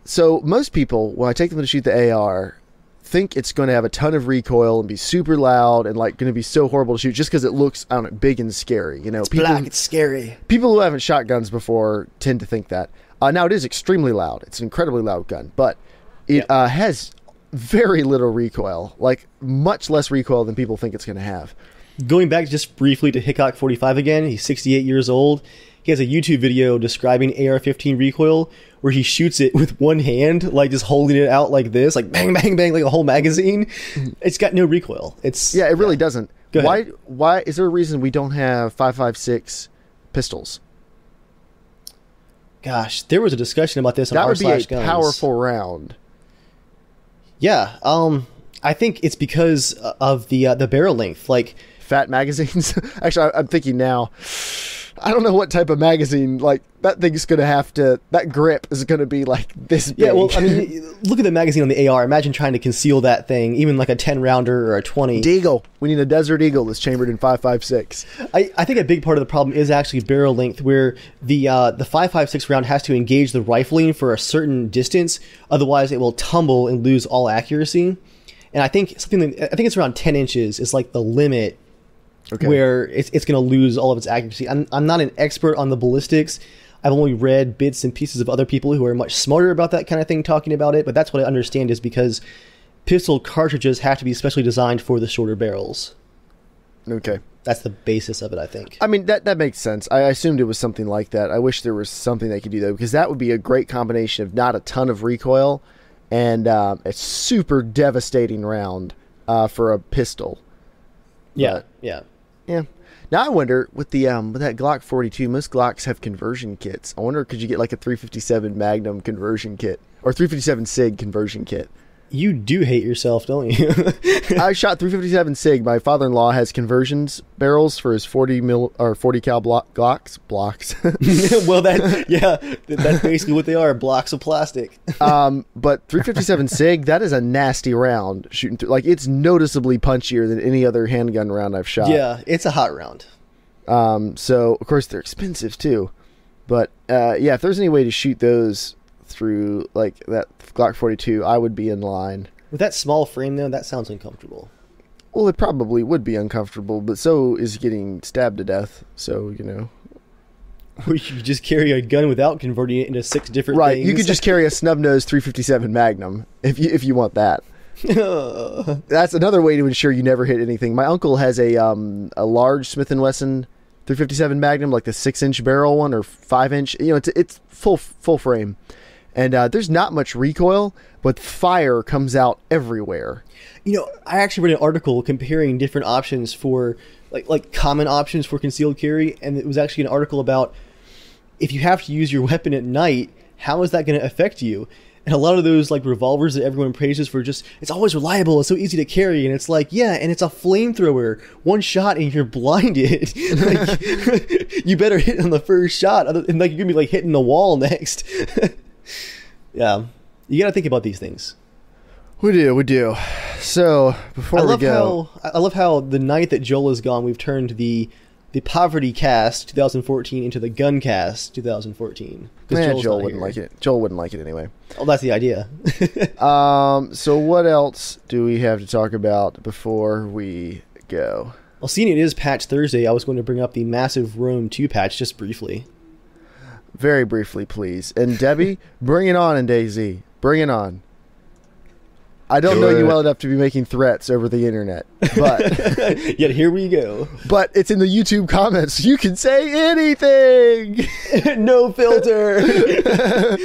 So most people, when I take them to shoot the AR, think it's going to have a ton of recoil and be super loud and like going to be so horrible to shoot just because it looks, I don't know, big and scary. You know, it's black, it's scary. People who haven't shot guns before tend to think that. Now it is extremely loud. It's an incredibly loud gun, but it has very little recoil, like much less recoil than people think it's going to have. Going back just briefly to Hickok 45 again, he's 68 years old. He has a YouTube video describing AR-15 recoil where he shoots it with one hand, like just holding it out like this, like bang, bang, bang, like a whole magazine. It's got no recoil. It really doesn't. Why is there a reason we don't have 5.56 pistols? Gosh, there was a discussion about this on r/guns. That would be a guns. powerful round. Yeah, I think it's because of the barrel length, like fat magazines. Actually, I'm thinking now. I don't know what type of magazine, like, that thing's going to have to, that grip is going to be like this big. Yeah, well, I mean, look at the magazine on the AR. Imagine trying to conceal that thing, even like a 10-rounder or a 20. Deagle. We need a Desert Eagle that's chambered in 5.56. I think a big part of the problem is actually barrel length, where the 5.56 round has to engage the rifling for a certain distance, otherwise it will tumble and lose all accuracy. And I think it's around 10 inches is like the limit. Okay. Where it's going to lose all of its accuracy. I'm not an expert on the ballistics. I've only read bits and pieces of other people who are much smarter about that kind of thing talking about it, but that's what I understand is because pistol cartridges have to be specially designed for the shorter barrels. Okay. That's the basis of it, I think. I mean, that makes sense. I assumed it was something like that. I wish there was something they could do, though, because that would be a great combination of not a ton of recoil and a super devastating round for a pistol. Yeah. Yeah. Now I wonder with that Glock 42, most Glocks have conversion kits. I wonder, could you get like a 357 Magnum conversion kit or 357 SIG conversion kit? You do hate yourself, don't you? I shot 357 SIG. My father-in-law has conversions barrels for his 40 cal blocks. Well, that's basically what they are, blocks of plastic. But 357 SIG, that is a nasty round shooting through. Like, it's noticeably punchier than any other handgun round I've shot. Yeah, it's a hot round. So of course they're expensive too, but if there's any way to shoot those through like that Glock 42, I would be in line. With that small frame though, that sounds uncomfortable. Well, it probably would be uncomfortable, but so is getting stabbed to death. So, you know. Or you could just carry a gun without converting it into 6 different things. Right, you could just carry a snub-nosed 357 Magnum if you want that. That's another way to ensure you never hit anything. My uncle has a large Smith & Wesson 357 Magnum, like the 6-inch barrel one or 5-inch. You know, it's full frame. And there's not much recoil, but fire comes out everywhere. You know, I actually read an article comparing different options for, like common options for concealed carry, and it was actually an article about if you have to use your weapon at night, how is that going to affect you? And a lot of those like revolvers that everyone praises for just, it's always reliable, it's so easy to carry, and it's like, yeah, and it's a flamethrower. One shot and you're blinded. Like, you better hit on the first shot, and like you're going to be like hitting the wall next. Yeah, you got to think about these things. We do. So before we go, I love how the night that Joel is gone, we've turned the Poverty Cast 2014 into the Gun Cast 2014. Joel wouldn't like it. Joel wouldn't like it anyway. Oh, that's the idea. So what else do we have to talk about before we go? Well, seeing it is Patch Thursday, I was going to bring up the massive Rome 2 patch just briefly. Very briefly, please. And Debbie, bring it on in DayZ. Bring it on. I don't know you well enough to be making threats over the internet, but yet here we go. But it's in the YouTube comments. You can say anything. No filter.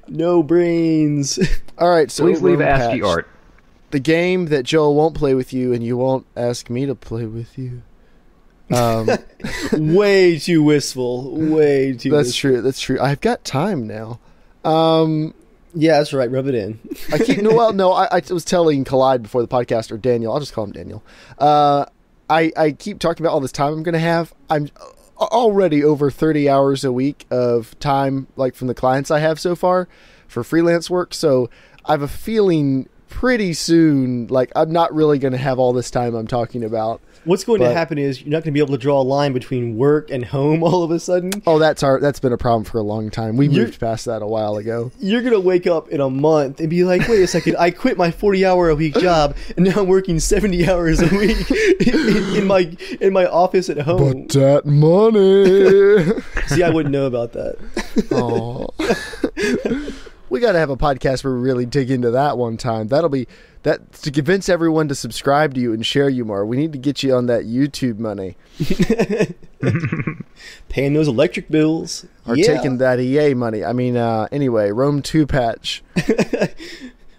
No brains. All right, so please leave Room ASCII Patch, art. the game that Joel won't play with you, and you won't ask me to play with you. Way too wistful. Way too. That's wistful. true. That's true. I've got time now. Yeah, that's right. Rub it in. I was telling Collide before the podcast, or Daniel. I'll just call him Daniel. I keep talking about all this time I'm going to have. I'm already over 30 hours a week of time, like from the clients I have so far for freelance work. So I have a feeling pretty soon, like I'm not really going to have all this time I'm talking about. What's going to happen is you're not going to be able to draw a line between work and home all of a sudden. Oh, that's been a problem for a long time. We moved past that a while ago. You're going to wake up in a month and be like, wait a second, I quit my 40-hour-a-week job and now I'm working 70 hours a week in my office at home. But that money. See, I wouldn't know about that. Oh. We got to have a podcast where we really dig into that one time. That'll be that to convince everyone to subscribe to you and share you more. We need to get you on that YouTube money. Paying those electric bills. Or taking that EA money. I mean, anyway, Rome 2 patch.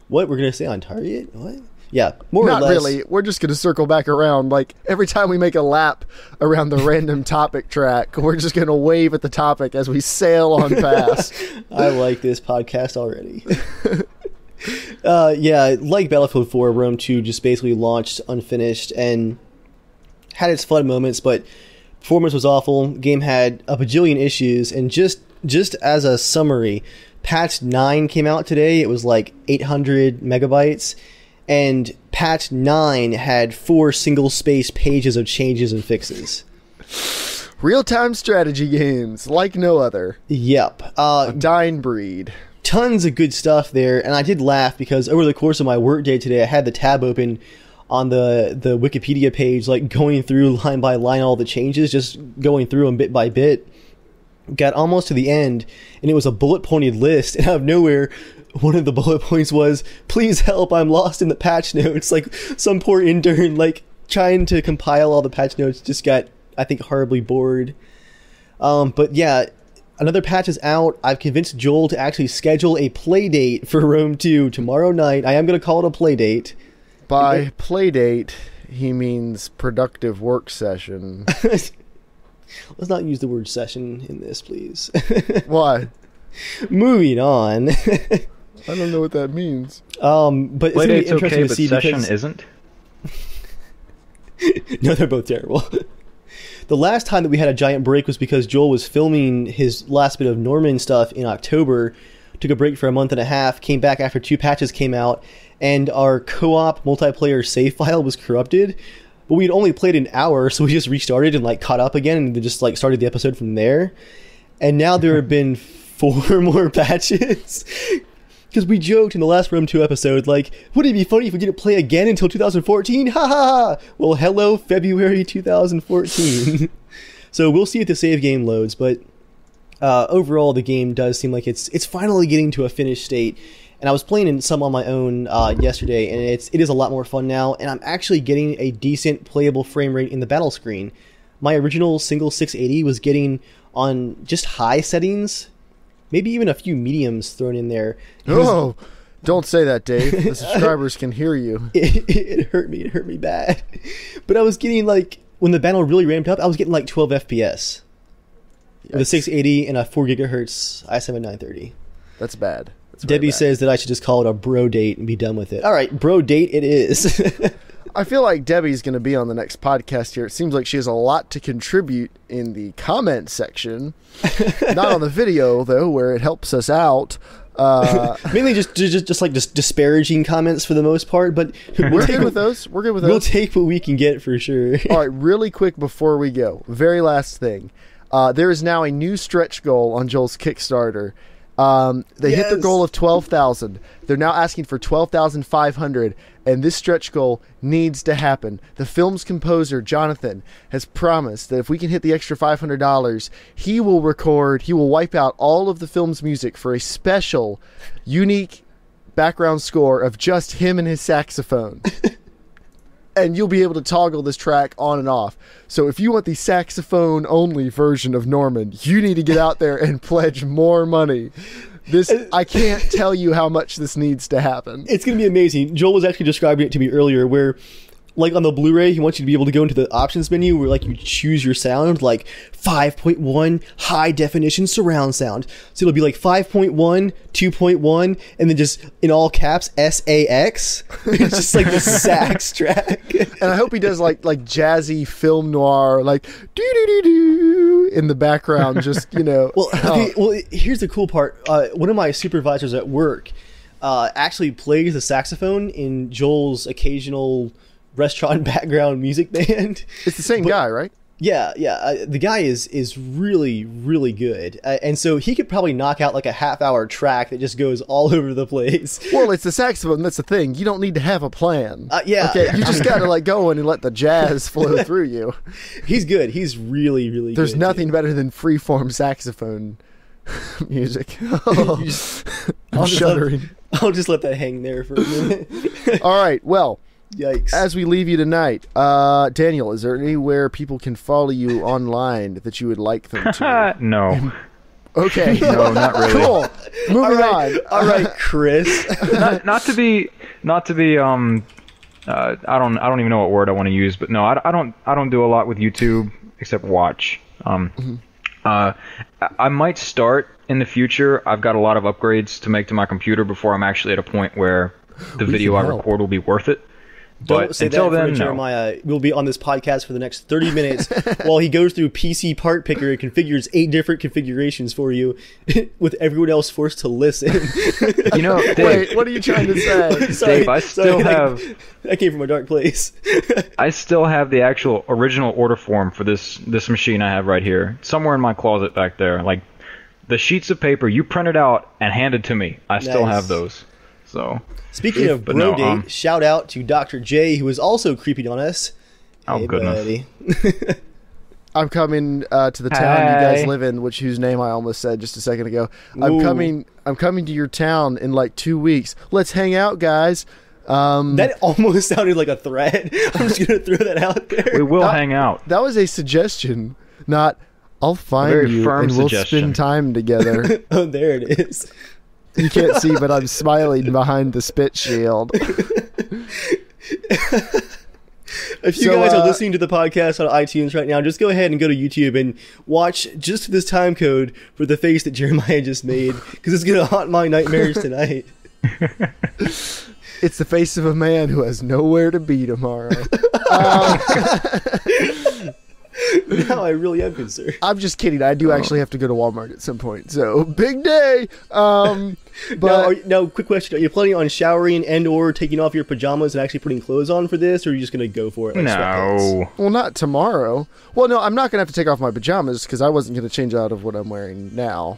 What? We're going to say on target? What? Yeah, more or less. Not really. We're just going to circle back around. Like, every time we make a lap around the random topic track, we're just going to wave at the topic as we sail on past. I like this podcast already. Yeah, like Battlefield 4, Rome 2 just basically launched unfinished and had its fun moments, but performance was awful. Game had a bajillion issues, and just as a summary, patch 9 came out today. It was like 800 megabytes. And patch 9 had 4 single-space pages of changes and fixes. Real-time strategy games, like no other. Yep. A dying breed. Tons of good stuff there, and I did laugh because over the course of my workday today, I had the tab open on the Wikipedia page, like going through line by line all the changes, just going through them bit by bit. Got almost to the end, and it was a bullet-pointed list, and out of nowhere, one of the bullet points was, please help, I'm lost in the patch notes. Like, some poor intern, like, trying to compile all the patch notes just got, I think, horribly bored. But yeah, another patch is out. I've convinced Joel to actually schedule a play date for Rome 2 tomorrow night. I am going to call it a play date. By play date, he means productive work session. Let's not use the word session in this, please. Why? Moving on. I don't know what that means. But it's going to be interesting to see session because isn't. No, they're both terrible. The last time that we had a giant break was because Joel was filming his last bit of Norman stuff in October, took a break for a month and a half, came back after 2 patches came out, and our co-op multiplayer save file was corrupted. But we'd only played an hour, so we just restarted and like caught up again and then just like started the episode from there. And now there have been 4 more patches. Because we joked in the last Rome 2 episode, like, wouldn't it be funny if we didn't play again until 2014? Ha ha ha! Well, hello, February 2014. So we'll see if the save game loads, but overall the game does seem like it's finally getting to a finished state. And I was playing some on my own yesterday, and it is a lot more fun now, and I'm actually getting a decent playable frame rate in the battle screen. My original single 680 was getting on just high settings, maybe even a few mediums thrown in there. Oh, don't say that, Dave. The subscribers can hear you. It hurt me. It hurt me bad. But I was getting, like, when the battle really ramped up, I was getting like 12 FPS. Yikes. With a 680 and a 4 gigahertz i7 930. That's bad. Debbie says that I should just call it a bro date and be done with it. All right, bro date it is. I feel like Debbie's going to be on the next podcast here. It seems like she has a lot to contribute in the comment section. Not on the video, though, where it helps us out. Mainly just disparaging comments for the most part, but we're good with those. We'll take what we can get for sure. All right, really quick before we go. Very last thing. There is now a new stretch goal on Joel's Kickstarter. They hit their goal of 12,000. They're now asking for 12,500, and this stretch goal needs to happen. The film's composer, Jonathan, has promised that if we can hit the extra $500, he will wipe out all of the film's music for a special, unique background score of just him and his saxophone. And you'll be able to toggle this track on and off. So if you want the saxophone only version of Norman, you need to get out there and pledge more money. I can't tell you how much this needs to happen. It's going to be amazing. Joel was actually describing it to me earlier where, like on the Blu-ray, he wants you to be able to go into the options menu where like you choose your sound, like 5.1 high definition surround sound. So it'll be like 5.1, 2.1, and then just in all caps SAX. It's just like the sax track. And I hope he does like jazzy film noir, like doo doo doo doo in the background. Just Well, here's the cool part. One of my supervisors at work actually plays the saxophone in Joel's occasional restaurant background music band. It's the same guy, right? Yeah. The guy is really, really good. And so he could probably knock out like a half-hour track that just goes all over the place. Well, it's the saxophone. That's the thing. You don't need to have a plan. Yeah. Okay, you just got to like go in and let the jazz flow through you. He's good. He's really, really There's good. There's nothing better than freeform saxophone music. I'm shuddering. I'll just let that hang there for a minute. All right, well... Yikes. As we leave you tonight, Daniel, is there anywhere people can follow you online that you would like them to? No. Okay. No, not really. Cool. Moving on. All right, Chris. not to be I don't even know what word I want to use, but no, I don't do a lot with YouTube except watch. I might start in the future. I've got a lot of upgrades to make to my computer before I'm actually at a point where the video I record will be worth it. Don't say until that then, for Jeremiah. We'll be on this podcast for the next 30 minutes while he goes through PC Part Picker and configures 8 different configurations for you, with everyone else forced to listen. Dave, wait, what are you trying to say? Sorry, Dave, I still have... That came from a dark place. I still have the actual original order form for this machine I have right here, somewhere in my closet back there. Like, the sheets of paper you printed out and handed to me, I still have those. So... Speaking of bro date, shout out to Dr. J, who is also creeping on us. Oh, hey, goodness. Buddy. I'm coming to the town you guys live in, whose name I almost said just a second ago. I'm coming to your town in like 2 weeks. Let's hang out, guys. That almost sounded like a threat. I'm just going to throw that out there. We will hang out. That was a suggestion, not I'll find you and we'll spend time together. Oh, there it is. You can't see, but I'm smiling behind the spit shield. If you guys are listening to the podcast on iTunes right now, just go ahead and go to YouTube and watch just this time code for the face that Jeremiah just made, because it's going to haunt my nightmares tonight. It's the face of a man who has nowhere to be tomorrow. Now I really am concerned. I'm just kidding. I do actually have to go to Walmart at some point. So, big day. But now, quick question. Are you planning on showering and or taking off your pajamas and actually putting clothes on for this, or are you just going to go for it? Like no. Well, not tomorrow. Well, no, I'm not going to have to take off my pajamas because I wasn't going to change out of what I'm wearing now.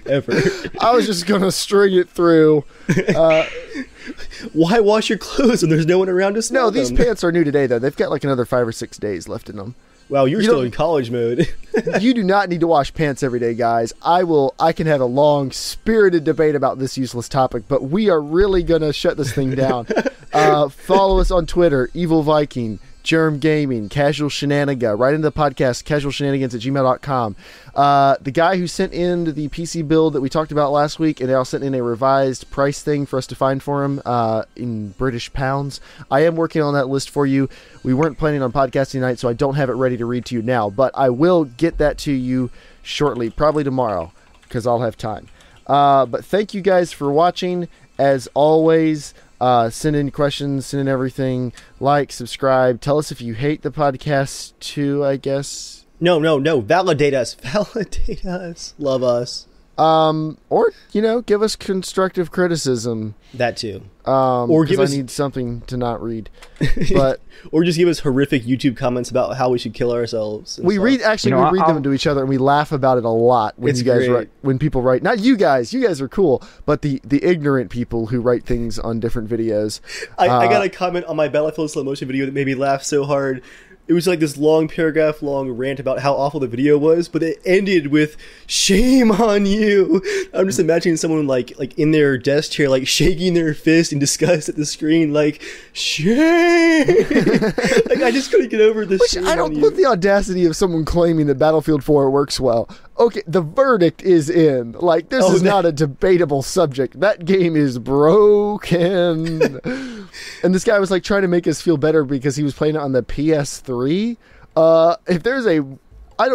Ever. I was just going to string it through. Why wash your clothes when there's no one around to smell No, these them? pants are new today, though. They've got like another 5 or 6 days left in them. Wow, you're still in college mode. You do not need to wash pants every day, guys. I can have a long, spirited debate about this useless topic, but we are really going to shut this thing down. Follow us on Twitter, Evil Viking, Germ Gaming, Casual Shenanigan. Write into the podcast, casualshenanigans@gmail.com. The guy who sent in the PC build that we talked about last week, and now sent in a revised price thing for us to find for him in British pounds. I am working on that list for you. We weren't planning on podcasting tonight, so I don't have it ready to read to you now, but I will get that to you shortly, probably tomorrow, because I'll have time. But thank you guys for watching. As always, send in questions, send in everything. Like, subscribe. Tell us if you hate the podcast too, I guess. No. Validate us. Validate us. Love us. Or, give us constructive criticism. That too. Or give us... I need something to not read. But or just give us horrific YouTube comments about how we should kill ourselves. We read them to each other, and we laugh about it a lot when you guys write. When people write, not you guys are cool, but the ignorant people who write things on different videos. I got a comment on my Battlefield slow motion video that made me laugh so hard. it was like this long paragraph long rant about how awful the video was, but it ended with "Shame on you." I'm just imagining someone like in their desk chair, like shaking their fist in disgust at the screen, like shame. Like I just couldn't get over this. Shame I don't on you. put the audacity of someone claiming that Battlefield 4 works well. Okay, the verdict is in. Like, this is not a debatable subject. That game is broken. And this guy was like trying to make us feel better because he was playing it on the PS3. If there's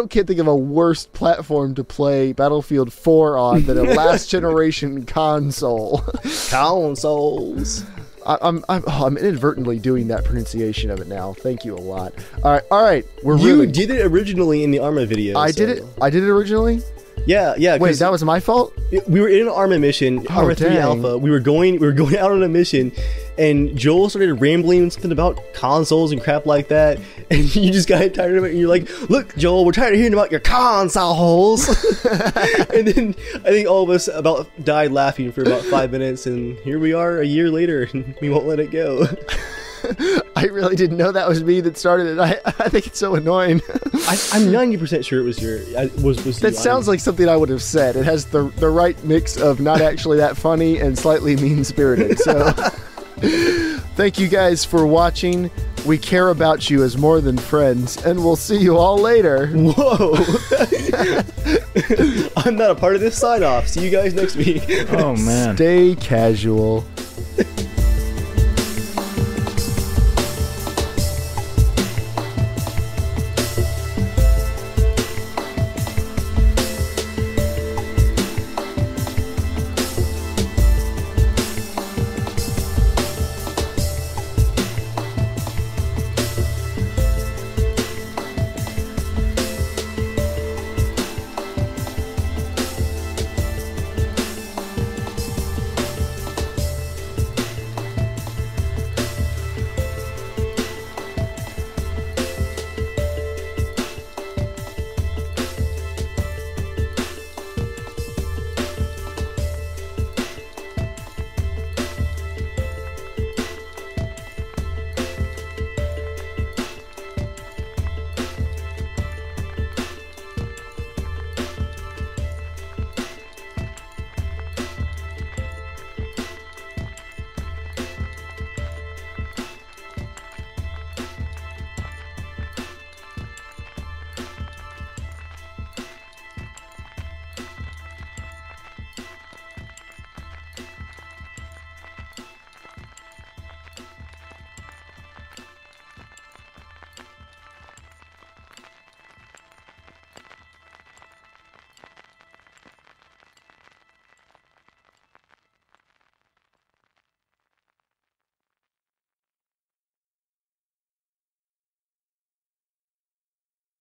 can't think of a worse platform to play Battlefield 4 on than a last generation console. Consoles. I'm inadvertently doing that pronunciation of it now. Thank you a lot. All right. You did it originally in the Arma video. I did it originally. Yeah. Wait, that was my fault? We were in an Arma mission, Arma 3 dang. Alpha. We were going out on a mission, and Joel started rambling something about consoles and crap like that, and you just got tired of it, and you're like, "Look, Joel, we're tired of hearing about your consoles." And then I think all of us about died laughing for about 5 minutes, and here we are a year later, and we won't let it go. I really didn't know that was me that started it. I think it's so annoying. I'm 90% sure it was was That you. sounds like something I would have said. It has the right mix of not actually that funny and slightly mean-spirited. So thank you guys for watching. We care about you as more than friends, and we'll see you all later. Whoa. I'm not a part of this sign-off. See you guys next week. Oh, man. Stay casual.